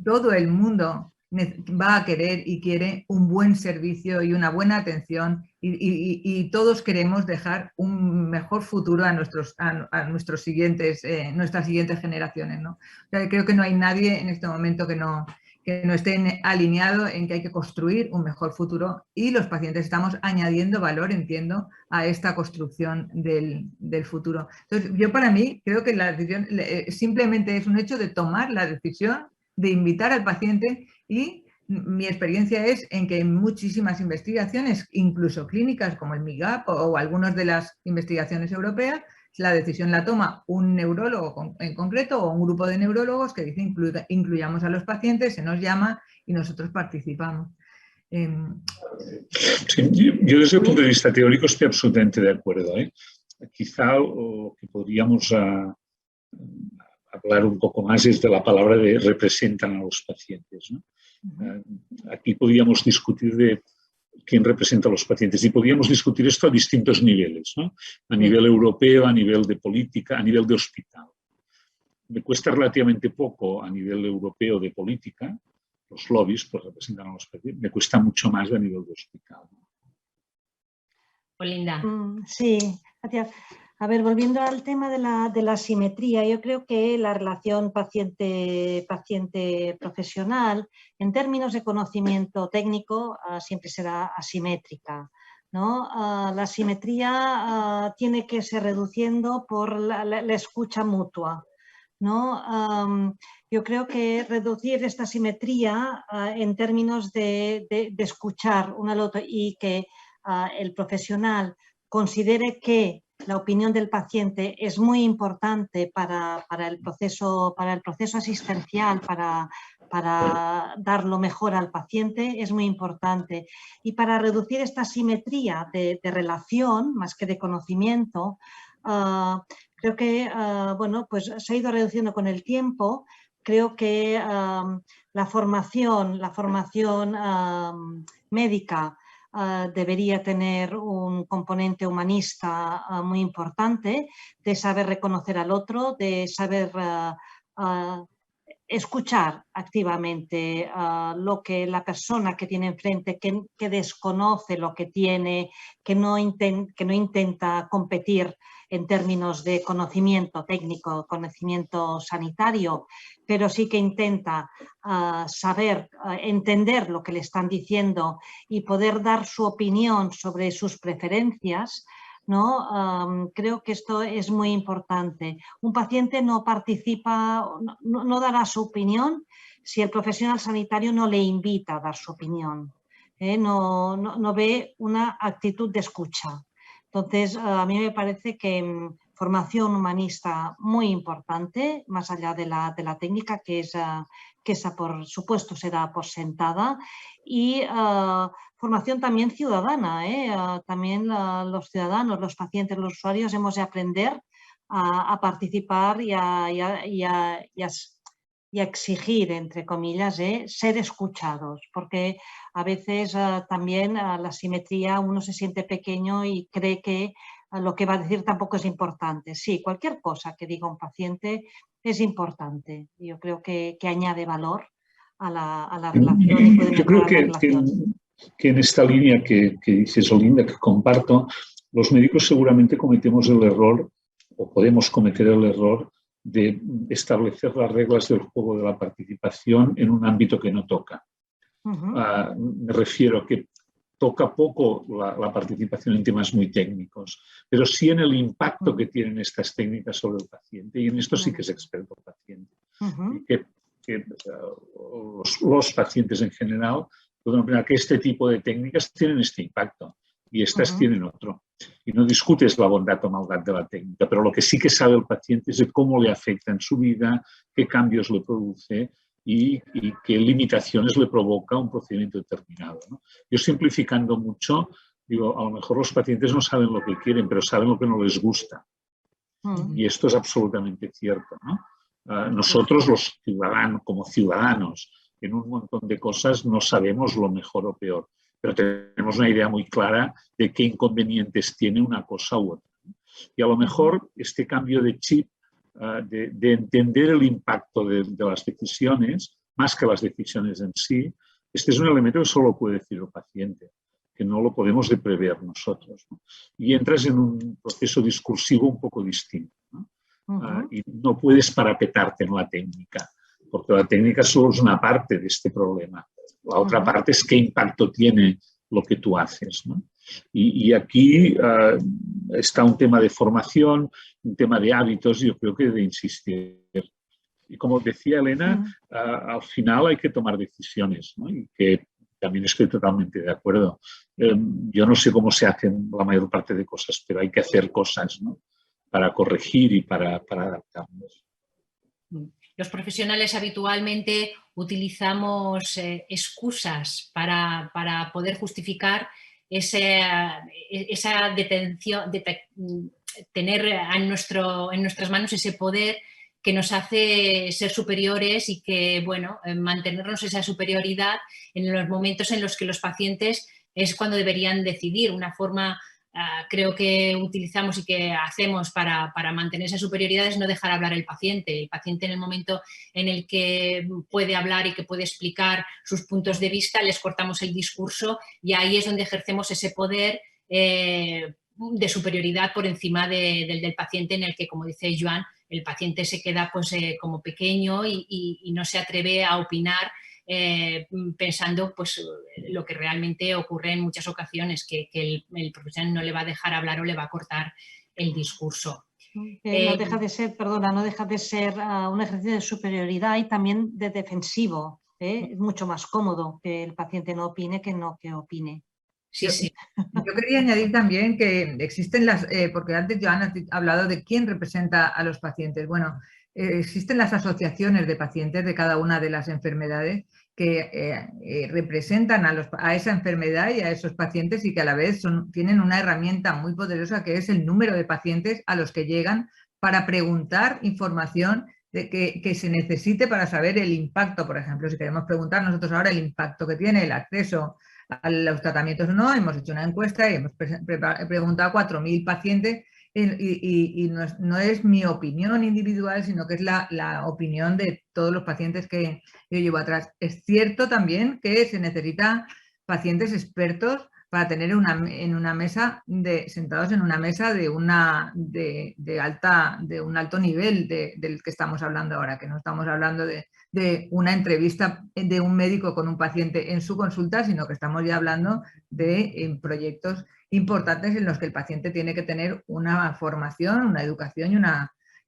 Todo el mundo va a querer y quiere un buen servicio y una buena atención y todos queremos dejar un mejor futuro a nuestras siguientes generaciones, ¿no? O sea, creo que no hay nadie en este momento que no esté alineado en que hay que construir un mejor futuro y los pacientes estamos añadiendo valor, entiendo, a esta construcción del futuro. Entonces, yo para mí creo que la decisión simplemente es un hecho de tomar la decisión de invitar al paciente y mi experiencia es en que en muchísimas investigaciones, incluso clínicas como el MIGAP o algunas de las investigaciones europeas, la decisión la toma un neurólogo en concreto o un grupo de neurólogos que dice incluyamos a los pacientes, se nos llama y nosotros participamos. Sí, yo desde el punto de vista teórico estoy absolutamente de acuerdo, ¿eh? Quizá lo que podríamos hablar un poco más es de la palabra de representan a los pacientes, ¿no? Aquí podríamos discutir de quién representa a los pacientes y podríamos discutir esto a distintos niveles, ¿no? A nivel europeo, a nivel de política, a nivel de hospital. Me cuesta relativamente poco a nivel europeo de política, los lobbies pues representan a los pacientes, me cuesta mucho más a nivel de hospital. Olinda. Sí, gracias. A ver, volviendo al tema de la asimetría, yo creo que la relación paciente-profesional, en términos de conocimiento técnico, siempre será asimétrica, ¿no? La asimetría tiene que ser reduciendo por la escucha mutua, ¿no? Yo creo que reducir esta asimetría en términos de escuchar uno al otro y que el profesional considere que la opinión del paciente es muy importante para el proceso asistencial, para dar lo mejor al paciente, es muy importante. Y para reducir esta asimetría de relación, más que de conocimiento, creo que bueno, pues se ha ido reduciendo con el tiempo. Creo que la formación médica debería tener un componente humanista muy importante, de saber reconocer al otro, de saber escuchar activamente lo que la persona que tiene enfrente, que desconoce lo que tiene, que no intenta competir en términos de conocimiento técnico, conocimiento sanitario, pero sí que intenta saber, entender lo que le están diciendo y poder dar su opinión sobre sus preferencias, ¿no? Creo que esto es muy importante. Un paciente no participa, no dará su opinión si el profesional sanitario no le invita a dar su opinión, no ve una actitud de escucha. Entonces, a mí me parece que formación humanista muy importante, más allá de la técnica, que esa por supuesto se da por sentada, y formación también ciudadana, también los ciudadanos, los pacientes, los usuarios hemos de aprender a participar y a exigir, entre comillas, ser escuchados, porque a veces también la simetría uno se siente pequeño y cree que lo que va a decir tampoco es importante. Sí, cualquier cosa que diga un paciente es importante. Yo creo que añade valor a la relación y puede Yo creo mejorar la relación. que en esta línea que dices, Olinda, que comparto, los médicos seguramente cometemos el error, o podemos cometer el error, de establecer las reglas del juego de la participación en un ámbito que no toca. Me refiero a que toca poco la participación en temas muy técnicos, pero sí en el impacto que tienen estas técnicas sobre el paciente, y en esto sí que es experto el paciente. Y que los pacientes en general pueden opinar que este tipo de técnicas tienen este impacto y estas tienen otro. Y no discutes la bondad o maldad de la técnica, pero lo que sí que sabe el paciente es de cómo le afecta en su vida, qué cambios le produce y qué limitaciones le provoca un procedimiento determinado, ¿no? Yo, simplificando mucho, digo, a lo mejor los pacientes no saben lo que quieren, pero saben lo que no les gusta. Y esto es absolutamente cierto, ¿no? Nosotros, los ciudadanos, como ciudadanos, en un montón de cosas no sabemos lo mejor o peor, pero tenemos una idea muy clara de qué inconvenientes tiene una cosa u otra. Y a lo mejor este cambio de chip, de entender el impacto de las decisiones, más que las decisiones en sí, este es un elemento que solo puede decir el paciente, que no lo podemos de prever nosotros, ¿no? Y entras en un proceso discursivo un poco distinto, ¿no? Y no puedes parapetarte en la técnica, porque la técnica solo es una parte de este problema. La otra parte es qué impacto tiene lo que tú haces, ¿no? Y aquí está un tema de formación, un tema de hábitos, yo creo que de insistir. Y como decía Elena, al final hay que tomar decisiones, ¿no? Y que también estoy totalmente de acuerdo. Yo no sé cómo se hacen la mayor parte de cosas, pero hay que hacer cosas, ¿no? Para corregir y para adaptarnos. Los profesionales habitualmente utilizamos excusas para poder justificar esa detención, tener en nuestras manos ese poder que nos hace ser superiores y que, bueno, mantenernos esa superioridad en los momentos en los que los pacientes es cuando deberían decidir. Una forma, creo que utilizamos y que hacemos para mantener esa superioridad es no dejar hablar al paciente. El paciente, en el momento en el que puede hablar y que puede explicar sus puntos de vista, les cortamos el discurso y ahí es donde ejercemos ese poder de superioridad por encima del paciente, en el que, como dice Joan, el paciente se queda pues como pequeño y no se atreve a opinar pensando pues lo que realmente ocurre en muchas ocasiones, que el profesional no le va a dejar hablar o le va a cortar el discurso. No deja de ser, perdona, no deja de ser un ejercicio de superioridad y también de defensivo. Es mucho más cómodo que el paciente no opine que no que opine. Sí, sí. Yo quería añadir también que existen porque antes Joan ha hablado de quién representa a los pacientes. Bueno, existen las asociaciones de pacientes de cada una de las enfermedades que representan a esa enfermedad y a esos pacientes y que a la vez tienen una herramienta muy poderosa que es el número de pacientes a los que llegan para preguntar información que se necesite para saber el impacto. Por ejemplo, si queremos preguntar nosotros ahora el impacto que tiene el acceso a los tratamientos o no, hemos hecho una encuesta y hemos preguntado a 4.000 pacientes y no es mi opinión individual, sino que es la opinión de todos los pacientes que yo llevo atrás. Es cierto también que se necesita pacientes expertos para tener sentados en una mesa de un alto nivel del que estamos hablando ahora, que no estamos hablando de una entrevista de un médico con un paciente en su consulta, sino que estamos ya hablando de proyectos importantes en los que el paciente tiene que tener una formación, una educación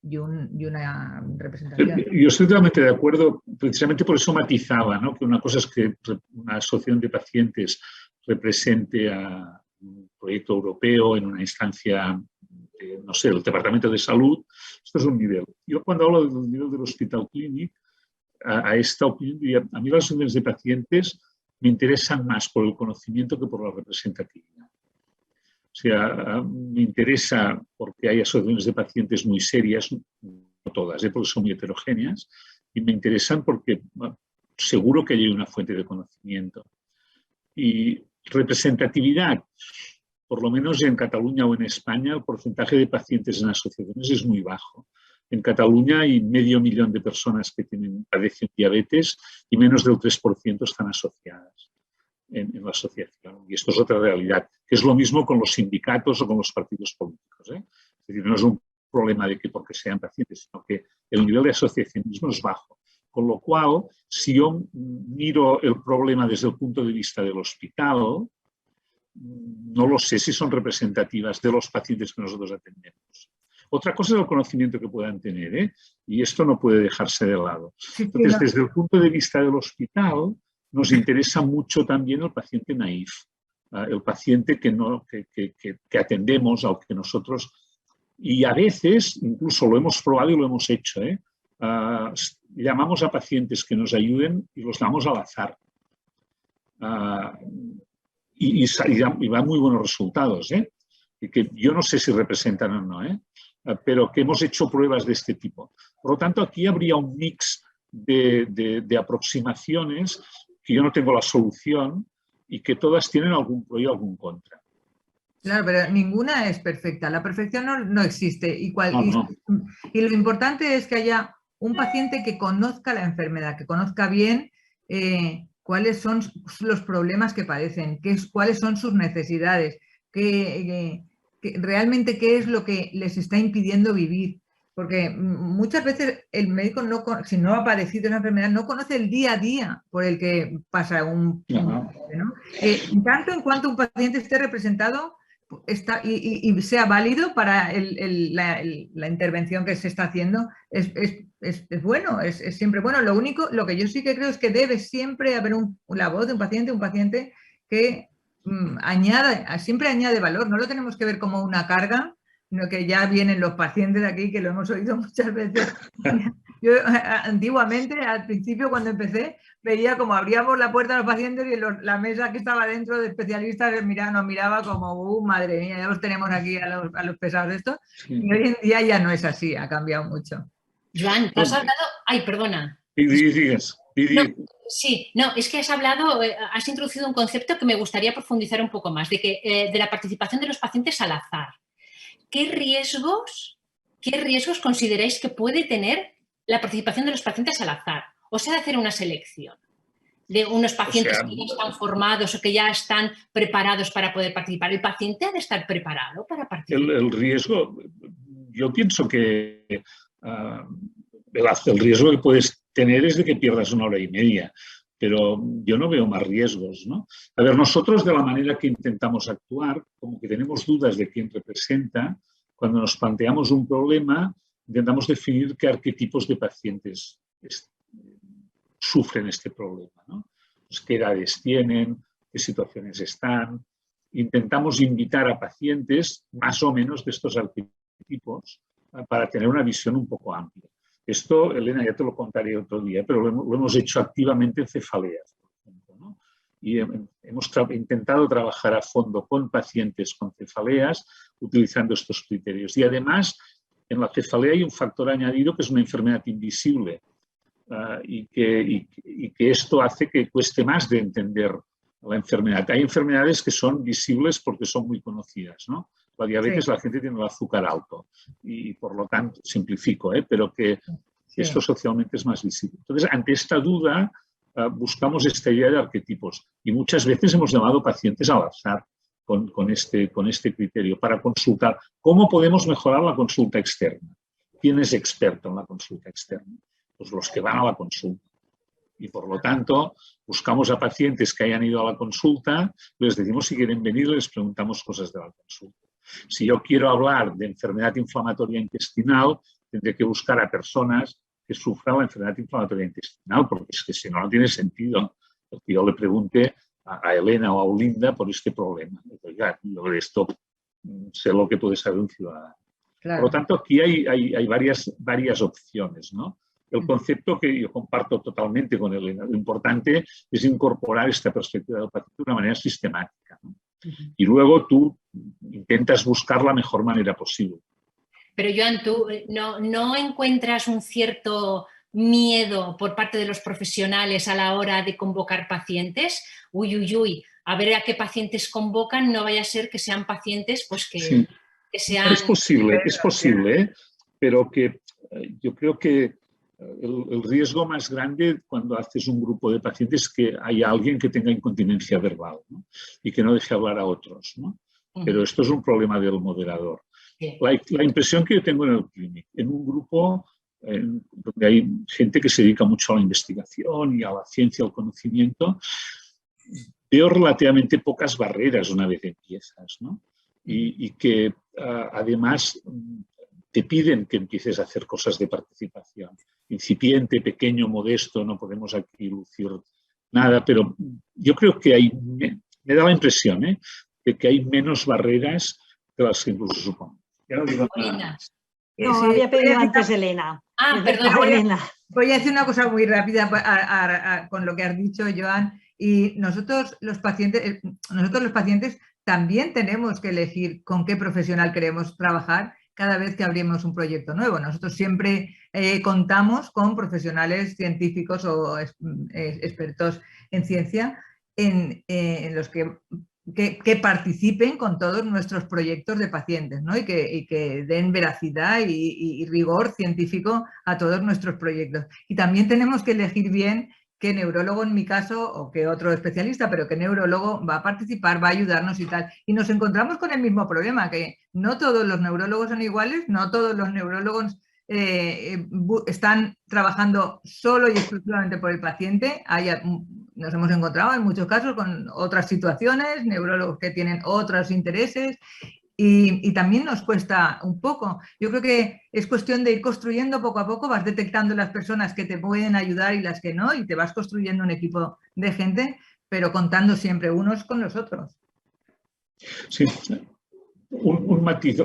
y una representación. Yo estoy totalmente de acuerdo, precisamente por eso matizaba, ¿no? Que una cosa es que una asociación de pacientes represente a un proyecto europeo en una instancia, no sé, el Departamento de Salud. Esto es un nivel. Yo cuando hablo del nivel del Hospital Clínic, a esta opinión diría, a mí las asociaciones de pacientes me interesan más por el conocimiento que por la representatividad. O sea, me interesa porque hay asociaciones de pacientes muy serias, no todas, porque son muy heterogéneas, y me interesan porque seguro que hay una fuente de conocimiento. Y representatividad, por lo menos en Cataluña o en España, el porcentaje de pacientes en asociaciones es muy bajo. En Cataluña hay 500.000 de personas que padecen diabetes y menos del 3% están asociadas en la asociación. Y esto es otra realidad, que es lo mismo con los sindicatos o con los partidos políticos, ¿eh? Es decir, no es un problema de que porque sean pacientes, sino que el nivel de asociacionismo es bajo. Con lo cual, si yo miro el problema desde el punto de vista del hospital, no lo sé si son representativas de los pacientes que nosotros atendemos. Otra cosa es el conocimiento que puedan tener, ¿eh? Y esto no puede dejarse de lado. Entonces, desde el punto de vista del hospital, nos interesa mucho también el paciente naif, el paciente que atendemos, al que nosotros, y a veces, incluso lo hemos probado y lo hemos hecho, llamamos a pacientes que nos ayuden y los damos al azar. Y dan muy buenos resultados, y que yo no sé si representan o no, pero que hemos hecho pruebas de este tipo. Por lo tanto, aquí habría un mix de aproximaciones que yo no tengo la solución y que todas tienen algún pro y algún contra. Claro, pero ninguna es perfecta. La perfección no existe. No. Y lo importante es que haya un paciente que conozca la enfermedad, que conozca bien cuáles son los problemas que padecen, cuáles son sus necesidades, realmente qué es lo que les está impidiendo vivir. Porque muchas veces el médico, si no ha padecido esa enfermedad, no conoce el día a día por el que pasa un paciente, ¿no? Tanto en cuanto un paciente esté representado y sea válido para la intervención que se está haciendo, es bueno, es siempre bueno. Lo que yo sí que creo es que debe siempre haber la voz de un paciente que siempre añade valor. No lo tenemos que ver como una carga, sino que ya vienen los pacientes de aquí, que lo hemos oído muchas veces. Yo antiguamente, al principio, cuando empecé, veía como abríamos la puerta a los pacientes y la mesa que estaba dentro de especialistas nos miraba como, madre mía, ya los tenemos aquí a los pesados de esto. Sí. Y hoy en día ya no es así, ha cambiado mucho. Joan, ¿tú has hablado? Ay, perdona. No, es que has introducido un concepto que me gustaría profundizar un poco más, de la participación de los pacientes al azar. ¿Qué riesgos consideráis que puede tener la participación de los pacientes al azar? O sea, de hacer una selección de unos pacientes que ya están formados o que ya están preparados para poder participar. ¿El paciente ha de estar preparado para participar? El riesgo, yo pienso que el riesgo que puedes tener es de que pierdas 1 hora y media, pero yo no veo más riesgos, ¿no? A ver, nosotros de la manera que intentamos actuar, como que tenemos dudas de quién representa, cuando nos planteamos un problema, intentamos definir qué arquetipos de pacientes sufren este problema, ¿no? Pues qué edades tienen, qué situaciones están. Intentamos invitar a pacientes más o menos de estos arquetipos para tener una visión un poco amplia. Esto, Elena, ya te lo contaré otro día, pero lo hemos hecho activamente en cefaleas, por ejemplo, ¿no? Y hemos intentado trabajar a fondo con pacientes con cefaleas utilizando estos criterios. Y además, en la cefalea hay un factor añadido que es una enfermedad invisible y que esto hace que cueste más de entender la enfermedad. Hay enfermedades que son visibles porque son muy conocidas, ¿no? La diabetes, sí. La gente tiene el azúcar alto y por lo tanto, simplifico, pero que esto socialmente es más visible. Entonces, ante esta duda, buscamos esta idea de arquetipos y muchas veces hemos llamado pacientes al azar con este criterio para consultar. ¿Cómo podemos mejorar la consulta externa? ¿Quién es experto en la consulta externa? Pues los que van a la consulta. Y por lo tanto, buscamos a pacientes que hayan ido a la consulta, les decimos si quieren venir, les preguntamos cosas de la consulta. Si yo quiero hablar de enfermedad inflamatoria intestinal, tendré que buscar a personas que sufran la enfermedad inflamatoria intestinal, porque es que si no, no tiene sentido que yo le pregunte a Elena o a Olinda por este problema. Oiga, yo de esto sé lo que puede saber un ciudadano. Claro. Por lo tanto, aquí hay varias opciones, ¿no? El concepto que yo comparto totalmente con Elena, lo importante es incorporar esta perspectiva del paciente de una manera sistemática, ¿no? Y luego tú intentas buscar la mejor manera posible. Pero, Joan, ¿tú no encuentras un cierto miedo por parte de los profesionales a la hora de convocar pacientes? Uy, a ver a qué pacientes convocan, no vaya a ser que sean pacientes pues que sean... Es posible, pero que yo creo que el riesgo más grande cuando haces un grupo de pacientes es que haya alguien que tenga incontinencia verbal, ¿no? Y que no deje hablar a otros, ¿no? Pero esto es un problema del moderador. La impresión que yo tengo en el clínic, en un grupo donde hay gente que se dedica mucho a la investigación y a la ciencia, al conocimiento, veo relativamente pocas barreras una vez empiezas, ¿no? Y que además te piden que empieces a hacer cosas de participación. Incipiente, pequeño, modesto, no podemos aquí lucir nada, pero yo creo que me da la impresión de que hay menos barreras de las que incluso supongo. No, había pedido antes Elena. Perdón. Elena. Voy a decir una cosa muy rápida con lo que has dicho, Joan. Y nosotros los pacientes también tenemos que elegir con qué profesional queremos trabajar cada vez que abrimos un proyecto nuevo. Nosotros siempre contamos con profesionales científicos o expertos en ciencia en los que participen con todos nuestros proyectos de pacientes, ¿no? y que den veracidad y rigor científico a todos nuestros proyectos. Y también tenemos que elegir bien qué neurólogo en mi caso o qué otro especialista, pero qué neurólogo va a participar, va a ayudarnos y tal. Y nos encontramos con el mismo problema, que no todos los neurólogos son iguales, no todos los neurólogos están trabajando solo y exclusivamente por el paciente. Nos hemos encontrado en muchos casos con otras situaciones, neurólogos que tienen otros intereses y también nos cuesta un poco. Yo creo que es cuestión de ir construyendo poco a poco, vas detectando las personas que te pueden ayudar y las que no, y te vas construyendo un equipo de gente, pero contando siempre unos con los otros. Sí, un matiz,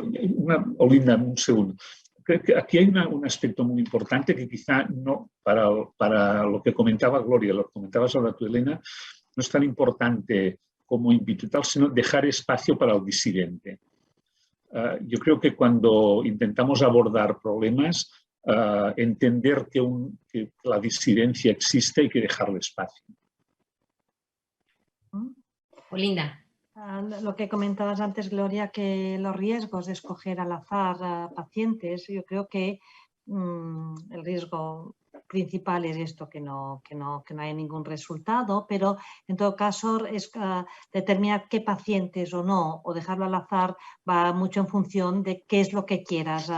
Olinda, un segundo. Creo que aquí hay un aspecto muy importante que quizá no, para lo que comentaba Gloria, lo que comentabas ahora tú, Elena, no es tan importante como in vitro tal, sino dejar espacio para el disidente. Yo creo que cuando intentamos abordar problemas, entender que la disidencia existe hay que dejarle espacio. Olinda. Lo que comentabas antes, Gloria, que los riesgos de escoger al azar pacientes, yo creo que el riesgo principal es esto, que no hay ningún resultado, pero en todo caso es determinar qué pacientes o no, o dejarlo al azar, va mucho en función de qué es lo que quieras,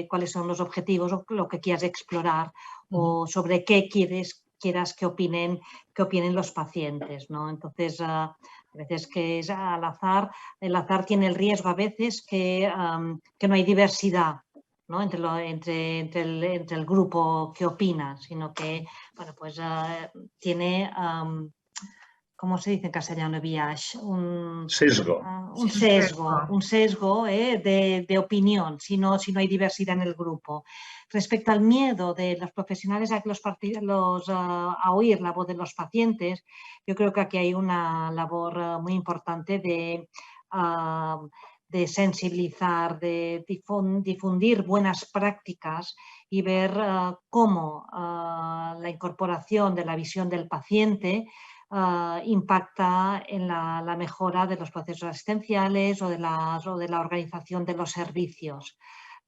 cuáles son los objetivos o lo que quieras explorar, o sobre qué quieras que opinen los pacientes, ¿no? Entonces, a veces que es al azar, el azar tiene el riesgo a veces que no hay diversidad, ¿no? entre el grupo que opina, sino que, bueno, pues tiene, ¿cómo se dice en castellano? Biaix, un sesgo. Un sesgo de opinión, si no hay diversidad en el grupo. Respecto al miedo de los profesionales a oír la voz de los pacientes, yo creo que aquí hay una labor muy importante de sensibilizar, de difundir buenas prácticas y ver cómo la incorporación de la visión del paciente impacta en la mejora de los procesos asistenciales o de la organización de los servicios,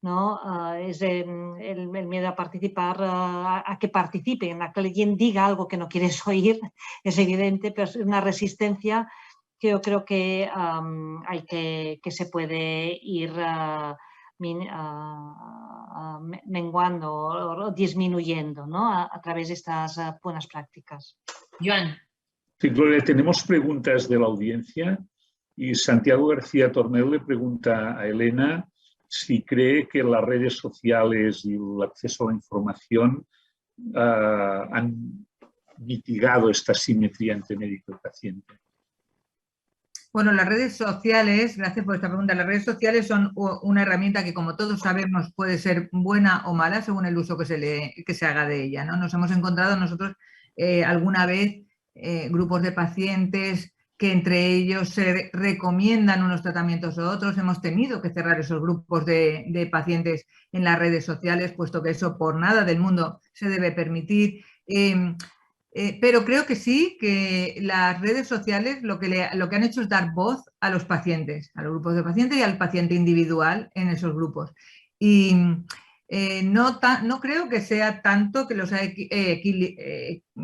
¿no? Es el miedo a participar, a que participen, a que alguien diga algo que no quieres oír, es evidente, pero es una resistencia que yo creo que que se puede ir menguando o disminuyendo, ¿no? a través de estas buenas prácticas. Joan. Sí, Gloria, tenemos preguntas de la audiencia y Santiago García Tornel le pregunta a Elena si cree que las redes sociales y el acceso a la información han mitigado esta asimetría entre médico y paciente. Bueno, las redes sociales, gracias por esta pregunta, las redes sociales son una herramienta que, como todos sabemos, puede ser buena o mala según el uso que se haga de ella, ¿no? Nos hemos encontrado nosotros alguna vez grupos de pacientes que entre ellos se recomiendan unos tratamientos u otros. Hemos tenido que cerrar esos grupos de pacientes en las redes sociales, puesto que eso por nada del mundo se debe permitir. Pero creo que sí, que las redes sociales lo que han hecho es dar voz a los pacientes, a los grupos de pacientes y al paciente individual en esos grupos. Y no creo que sea tanto que los ha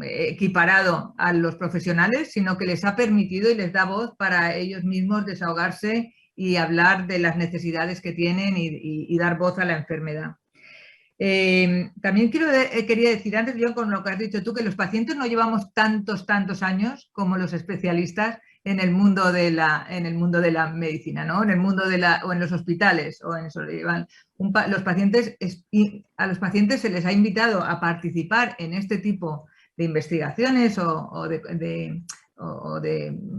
equiparado a los profesionales, sino que les ha permitido y les da voz para ellos mismos desahogarse y hablar de las necesidades que tienen y dar voz a la enfermedad. También quería decir antes, yo con lo que has dicho tú, que los pacientes no llevamos tantos años como los especialistas en el mundo de la medicina, ¿no? En el mundo o en los hospitales o en eso. A los pacientes se les ha invitado a participar en este tipo de investigaciones o de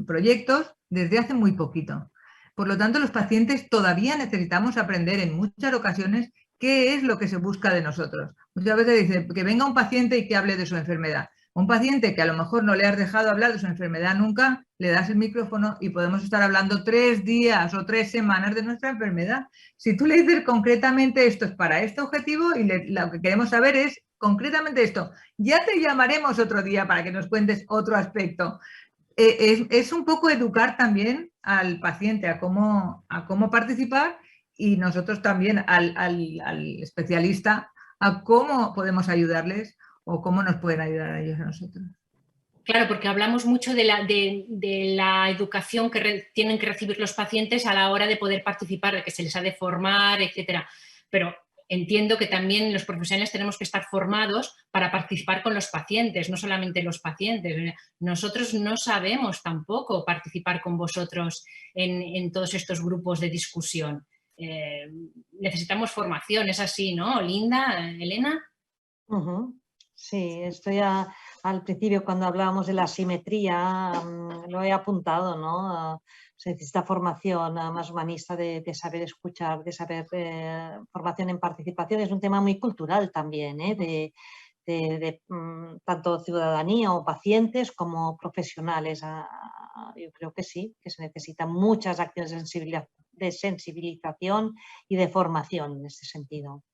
proyectos desde hace muy poquito. Por lo tanto, los pacientes todavía necesitamos aprender en muchas ocasiones qué es lo que se busca de nosotros. Muchas veces dice que venga un paciente y que hable de su enfermedad. Un paciente que a lo mejor no le has dejado hablar de su enfermedad nunca, le das el micrófono y podemos estar hablando 3 días o 3 semanas de nuestra enfermedad. Si tú le dices concretamente esto es para este objetivo y lo que queremos saber es concretamente esto, ya te llamaremos otro día para que nos cuentes otro aspecto. Es un poco educar también al paciente a cómo participar y nosotros también al especialista a cómo podemos ayudarles o cómo nos pueden ayudar a ellos a nosotros. Claro, porque hablamos mucho de la educación que tienen que recibir los pacientes a la hora de poder participar, de que se les ha de formar, etcétera. Pero entiendo que también los profesionales tenemos que estar formados para participar con los pacientes, no solamente los pacientes. Nosotros no sabemos tampoco participar con vosotros en todos estos grupos de discusión. Necesitamos formación, es así, ¿no? Linda, Elena. Sí, estoy al principio cuando hablábamos de la asimetría, lo he apuntado, ¿no? Se necesita formación más humanista de saber escuchar, de saber formación en participación. Es un tema muy cultural también, de tanto ciudadanía o pacientes como profesionales. Yo creo que sí, que se necesitan muchas acciones de sensibilización y de formación en este sentido.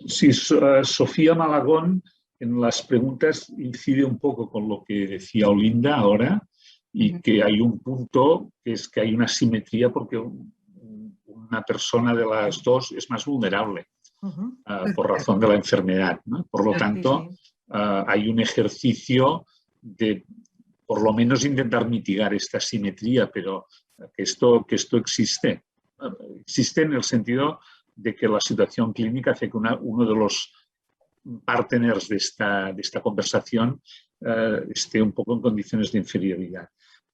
Sí, Sofía Malagón en las preguntas incide un poco con lo que decía Olinda ahora y que hay un punto que es que hay una asimetría porque una persona de las dos es más vulnerable por razón de la enfermedad, ¿no? Por lo tanto, hay un ejercicio de por lo menos intentar mitigar esta asimetría, pero que esto existe. Existe en el sentido de que la situación clínica hace que uno de los partners de esta conversación esté un poco en condiciones de inferioridad.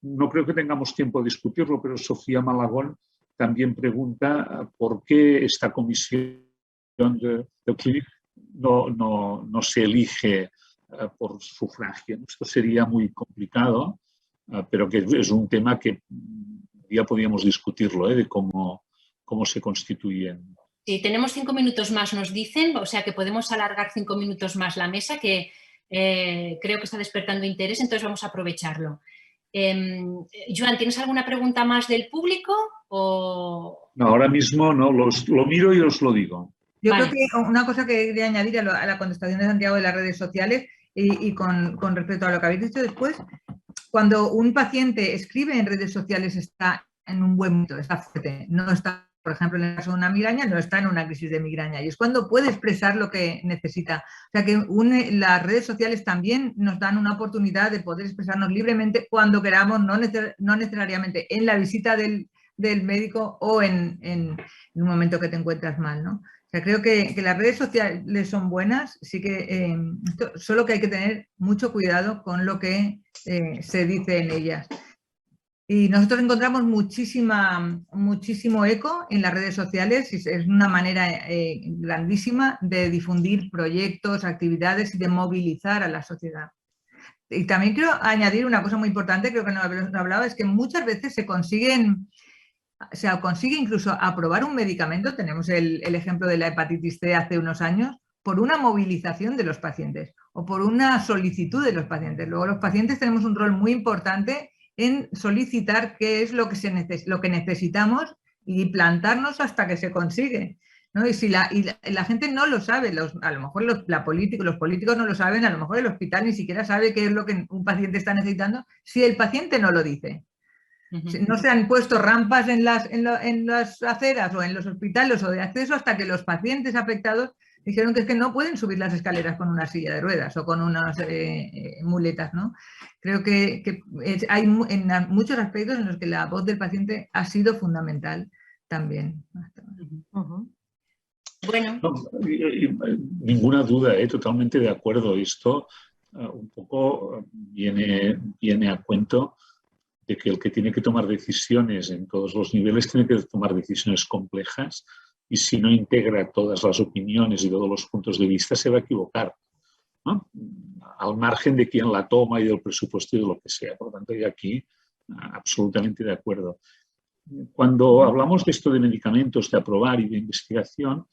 No creo que tengamos tiempo de discutirlo, pero Sofía Malagón también pregunta por qué esta comisión de clínica no se elige por sufragio. Esto sería muy complicado, pero que es un tema que ya podríamos discutirlo, de cómo se constituyen. Sí, tenemos 5 minutos más, nos dicen, o sea que podemos alargar 5 minutos más la mesa, que creo que está despertando interés, entonces vamos a aprovecharlo. Joan, ¿tienes alguna pregunta más del público? No, ahora mismo no, lo miro y os lo digo. Yo creo que una cosa que quería añadir a la contestación de Santiago de las redes sociales y con respecto a lo que habéis dicho después, cuando un paciente escribe en redes sociales está en un buen momento, está fuerte, no está, por ejemplo, en el caso de una migraña, no está en una crisis de migraña y es cuando puede expresar lo que necesita. O sea que las redes sociales también nos dan una oportunidad de poder expresarnos libremente cuando queramos, no necesariamente en la visita del médico o en un momento que te encuentras mal, ¿no? O sea, creo que las redes sociales son buenas, sí que solo que hay que tener mucho cuidado con lo que se dice en ellas. Y nosotros encontramos muchísimo eco en las redes sociales y es una manera grandísima de difundir proyectos, actividades y de movilizar a la sociedad. Y también quiero añadir una cosa muy importante, creo que no hablaba, es que muchas veces se consigue incluso aprobar un medicamento, tenemos el ejemplo de la hepatitis C hace unos años, por una movilización de los pacientes o por una solicitud de los pacientes. Luego los pacientes tenemos un rol muy importante en solicitar qué es lo que necesitamos y plantarnos hasta que se consigue, ¿no? Y si la gente no lo sabe, a lo mejor los políticos no lo saben, a lo mejor el hospital ni siquiera sabe qué es lo que un paciente está necesitando si el paciente no lo dice. No se han puesto rampas en las aceras o en los hospitales o de acceso hasta que los pacientes afectados dijeron que es que no pueden subir las escaleras con una silla de ruedas o con unas muletas, ¿no? Creo que hay en muchos aspectos en los que la voz del paciente ha sido fundamental también. Bueno. No, ninguna duda, totalmente de acuerdo. Esto un poco viene a cuento de que el que tiene que tomar decisiones en todos los niveles tiene que tomar decisiones complejas y si no integra todas las opiniones y todos los puntos de vista se va a equivocar, ¿no? Al margen de quién la toma y del presupuesto y de lo que sea. Por lo tanto, yo aquí absolutamente de acuerdo. Cuando hablamos de esto de medicamentos, de aprobar y de investigación,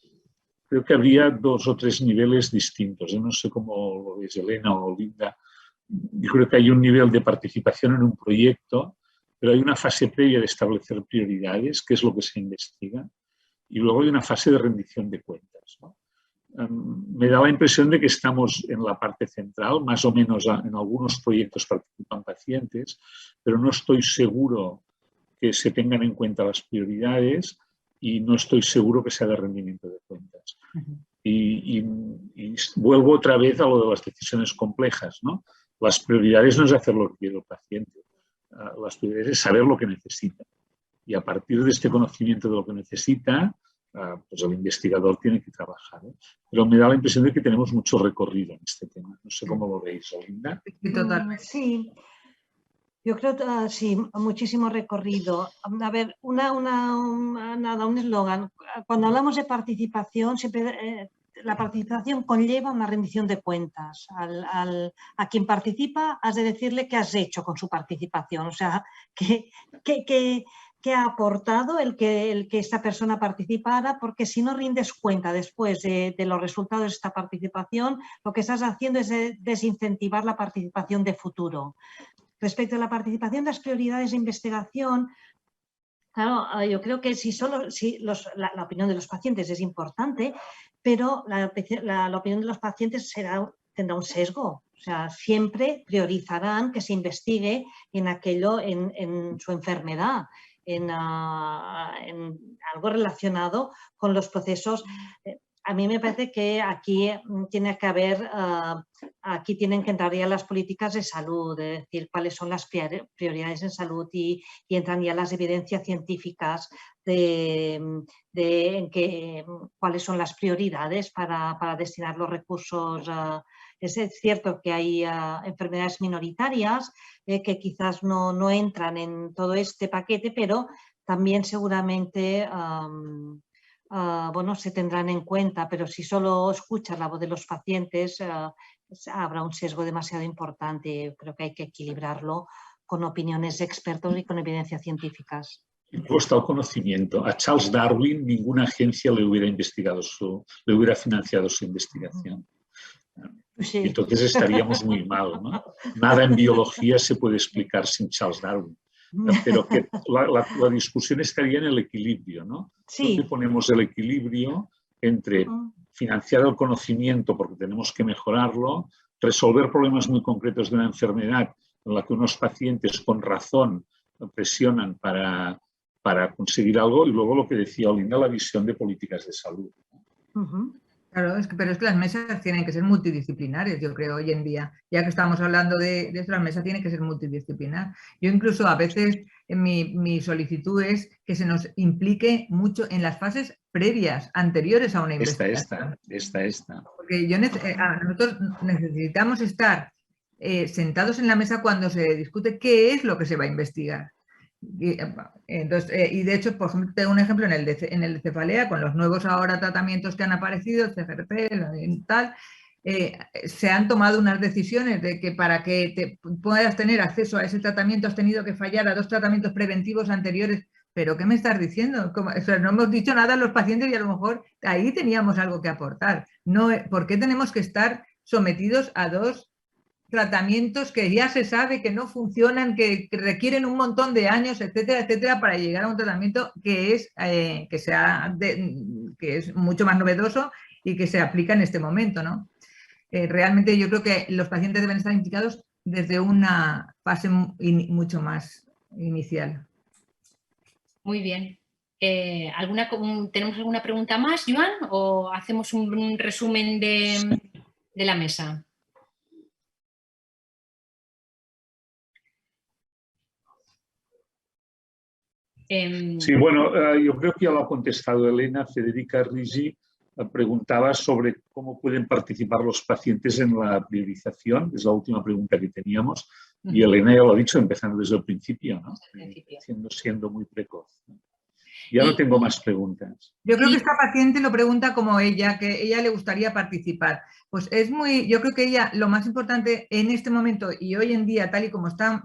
creo que habría 2 o 3 niveles distintos. Yo no sé cómo lo veis Elena o Linda. yo creo que hay un nivel de participación en un proyecto, pero hay una fase previa de establecer prioridades, que es lo que se investiga, y luego hay una fase de rendición de cuentas, ¿no? Me da la impresión de que estamos en la parte central, más o menos en algunos proyectos participan pacientes, pero no estoy seguro que se tengan en cuenta las prioridades y no estoy seguro que sea de rendimiento de cuentas. Y vuelvo otra vez a lo de las decisiones complejas, ¿no? Las prioridades no es hacer lo que quiere el paciente, las prioridades es saber lo que necesita. Y a partir de este conocimiento de lo que necesita, pues el investigador tiene que trabajar, ¿eh? Pero me da la impresión de que tenemos mucho recorrido en este tema. No sé cómo lo veis, Olinda. Sí, yo creo que sí, muchísimo recorrido. A ver, un eslogan. Cuando hablamos de participación, siempre la participación conlleva una rendición de cuentas. A quien participa has de decirle qué has hecho con su participación, o sea, qué ha aportado el que esta persona participara, porque si no rindes cuenta después de los resultados de esta participación, lo que estás haciendo es desincentivar la participación de futuro. Respecto a la participación, las prioridades de investigación, claro, yo creo que la opinión de los pacientes es importante, pero la opinión de los pacientes tendrá un sesgo. O sea, siempre priorizarán que se investigue en aquello, en su enfermedad, en algo relacionado con los procesos. A mí me parece que aquí tiene que haber, aquí tienen que entrar ya las políticas de salud, es decir, cuáles son las prioridades en salud y entran ya las evidencias científicas cuáles son las prioridades para destinar los recursos. Es cierto que hay enfermedades minoritarias que quizás no entran en todo este paquete, pero también seguramente bueno, se tendrán en cuenta, pero si solo escuchas la voz de los pacientes habrá un sesgo demasiado importante. Creo que hay que equilibrarlo con opiniones de expertos y con evidencias científicas. Y luego está el conocimiento. A Charles Darwin ninguna agencia le hubiera financiado su investigación. Sí. Entonces estaríamos muy mal, ¿no? Nada en biología se puede explicar sin Charles Darwin. Pero que la discusión estaría en el equilibrio, ¿no? Sí. ¿Dónde ponemos el equilibrio entre financiar el conocimiento porque tenemos que mejorarlo, resolver problemas muy concretos de una enfermedad en la que unos pacientes con razón presionan para conseguir algo, y luego lo que decía Olinda, la visión de políticas de salud? Claro, pero es que las mesas tienen que ser multidisciplinares, yo creo, hoy en día. Ya que estamos hablando de esto, las mesas tienen que ser multidisciplinar. Yo incluso a veces en mi solicitud es que se nos implique mucho en las fases previas, anteriores a una investigación. Esta. Porque nosotros necesitamos estar sentados en la mesa cuando se discute qué es lo que se va a investigar. Entonces, y de hecho, por ejemplo, tengo un ejemplo en el de cefalea, con los nuevos ahora tratamientos que han aparecido, el CGRP, tal, se han tomado unas decisiones de que para que puedas tener acceso a ese tratamiento has tenido que fallar a 2 tratamientos preventivos anteriores. ¿Pero qué me estás diciendo? O sea, no hemos dicho nada a los pacientes y a lo mejor ahí teníamos algo que aportar. No, ¿por qué tenemos que estar sometidos a 2 tratamientos que ya se sabe que no funcionan, que requieren un montón de años, etcétera, etcétera, para llegar a un tratamiento que es mucho más novedoso y que se aplica en este momento, ¿no? Realmente yo creo que los pacientes deben estar implicados desde una fase mucho más inicial. Muy bien. ¿Tenemos alguna pregunta más, Joan? ¿O hacemos un resumen de la mesa? Sí, bueno, yo creo que ya lo ha contestado Elena. Federica Risi preguntaba sobre cómo pueden participar los pacientes en la priorización. Es la última pregunta que teníamos. Y Elena ya lo ha dicho, empezando desde el principio, ¿no? Siendo muy precoz. Ya no tengo más preguntas. Yo creo que esta paciente lo pregunta como ella, que ella le gustaría participar. Pues yo creo que ella, lo más importante en este momento y hoy en día, tal y como está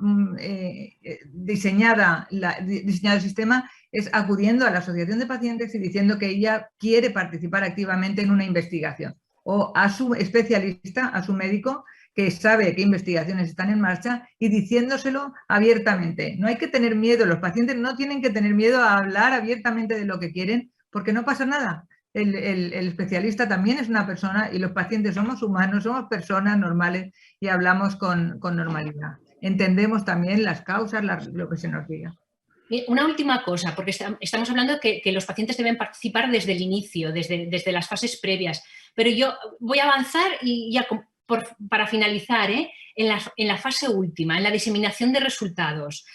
diseñado el sistema, es acudiendo a la asociación de pacientes y diciendo que ella quiere participar activamente en una investigación. O a su especialista, a su médico, que sabe qué investigaciones están en marcha y diciéndoselo abiertamente. No hay que tener miedo, los pacientes no tienen que tener miedo a hablar abiertamente de lo que quieren porque no pasa nada. El especialista también es una persona y los pacientes somos humanos, somos personas normales y hablamos con normalidad. Entendemos también las causas, lo que se nos diga. Una última cosa, porque estamos hablando que los pacientes deben participar desde el inicio, desde las fases previas, pero yo voy a avanzar y ya para finalizar, en la fase última, en la diseminación de resultados.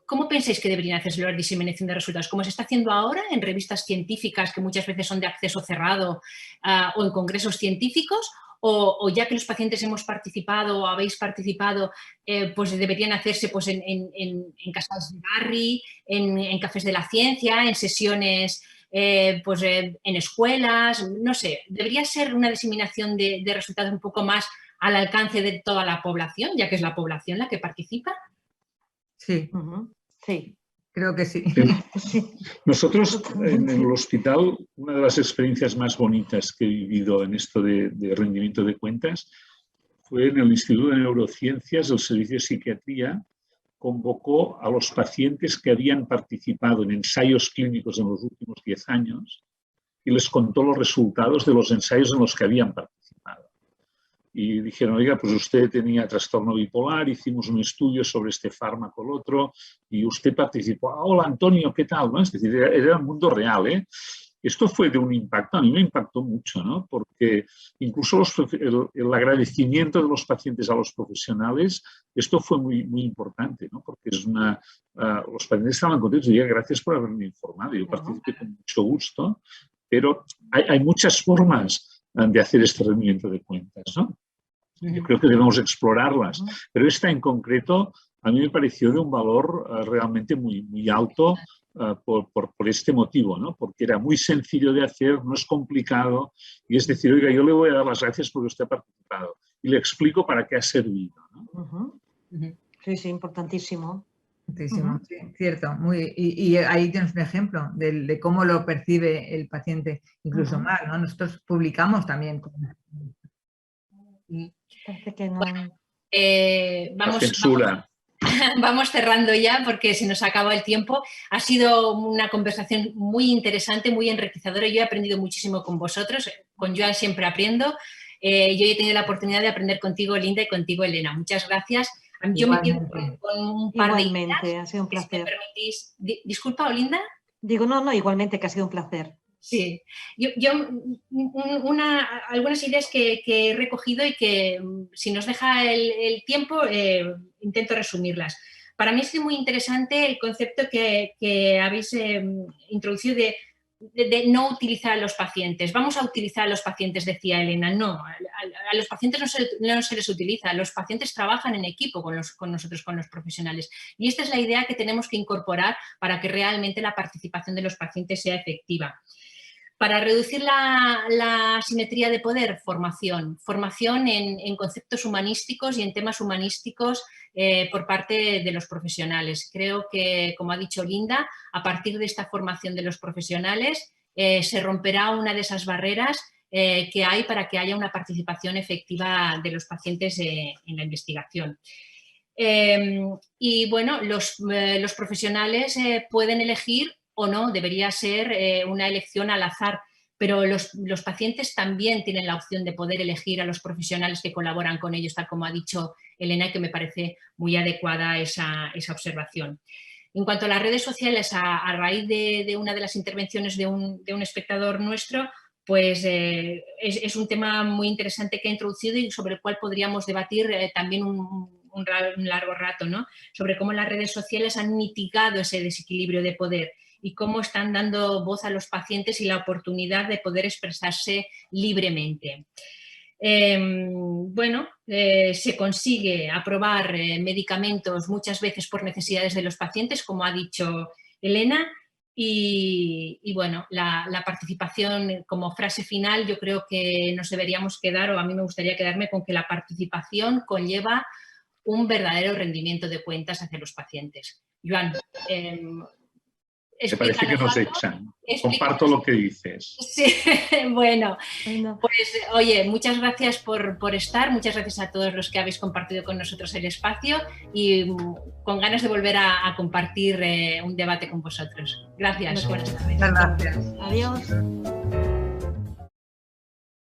¿Cómo pensáis que deberían hacerse la diseminación de resultados? ¿Cómo se está haciendo ahora en revistas científicas que muchas veces son de acceso cerrado o en congresos científicos? O ya que los pacientes hemos participado o habéis participado, pues deberían hacerse pues, en casas de barri, en cafés de la ciencia, en sesiones pues, en escuelas, no sé. ¿Debería ser una diseminación de resultados un poco más al alcance de toda la población, ya que es la población la que participa? Sí, sí. Creo que sí. Nosotros en el hospital, una de las experiencias más bonitas que he vivido en esto de rendimiento de cuentas fue en el Instituto de Neurociencias, el Servicio de Psiquiatría convocó a los pacientes que habían participado en ensayos clínicos en los últimos 10 años y les contó los resultados de los ensayos en los que habían participado. Y dijeron, oiga, pues usted tenía trastorno bipolar, hicimos un estudio sobre este fármaco, el otro, y usted participó. Ah, hola, Antonio, ¿qué tal? ¿No? Es decir, era el mundo real, ¿eh? Esto fue de un impacto, a mí me impactó mucho, ¿no? Porque incluso el agradecimiento de los pacientes a los profesionales, esto fue muy, muy importante, ¿no? Porque es los pacientes estaban contentos y dirían, gracias por haberme informado, yo participé con mucho gusto, pero hay muchas formas de hacer este rendimiento de cuentas, ¿no? Yo creo que debemos explorarlas, pero esta en concreto a mí me pareció de un valor realmente muy, muy alto por este motivo, ¿no? Porque era muy sencillo de hacer, no es complicado, y es decir, oiga, yo le voy a dar las gracias porque usted ha participado y le explico para qué ha servido, ¿no? Sí, sí, importantísimo. Muchísimo, sí, cierto. Y ahí tienes un ejemplo de cómo lo percibe el paciente, incluso más, ¿no? Nosotros publicamos también. Parece que no. Bueno, censura. Vamos cerrando ya porque se nos acaba el tiempo. Ha sido una conversación muy interesante, muy enriquecedora. Yo he aprendido muchísimo con vosotros. Con Joan siempre aprendo. Yo he tenido la oportunidad de aprender contigo, Linda, y contigo, Elena. Muchas gracias. Yo me quedo con un par de ideas. Igualmente, ha sido un placer. Si me permitís. Disculpa, Olinda. Digo, no, igualmente que ha sido un placer. Sí, yo algunas ideas que he recogido y que si nos deja el tiempo intento resumirlas. Para mí es muy interesante el concepto que habéis introducido de no utilizar a los pacientes. Vamos a utilizar a los pacientes, decía Elena. No, a los pacientes no se les utiliza. Los pacientes trabajan en equipo con nosotros, con los profesionales. Y esta es la idea que tenemos que incorporar para que realmente la participación de los pacientes sea efectiva. Para reducir la asimetría de poder, formación en conceptos humanísticos y en temas humanísticos por parte de los profesionales. Creo que, como ha dicho Linda, a partir de esta formación de los profesionales se romperá una de esas barreras que hay para que haya una participación efectiva de los pacientes en la investigación. Y bueno, los profesionales pueden elegir o no, debería ser una elección al azar, pero los pacientes también tienen la opción de poder elegir a los profesionales que colaboran con ellos, tal como ha dicho Elena, y que me parece muy adecuada esa observación. En cuanto a las redes sociales, a raíz de una de las intervenciones de un espectador nuestro, pues es un tema muy interesante que ha introducido y sobre el cual podríamos debatir también un largo rato, ¿no? Sobre cómo las redes sociales han mitigado ese desequilibrio de poder y cómo están dando voz a los pacientes y la oportunidad de poder expresarse libremente. Se consigue aprobar medicamentos muchas veces por necesidades de los pacientes, como ha dicho Elena, y bueno, la participación como frase final, yo creo que nos deberíamos quedar, o a mí me gustaría quedarme con que la participación conlleva un verdadero rendimiento de cuentas hacia los pacientes. Joan, Me parece que nos echan. Comparto lo que dices. Sí, bueno, pues oye, muchas gracias por estar, muchas gracias a todos los que habéis compartido con nosotros el espacio y con ganas de volver a compartir un debate con vosotros. Gracias, buenas tardes. Muchas gracias. Adiós.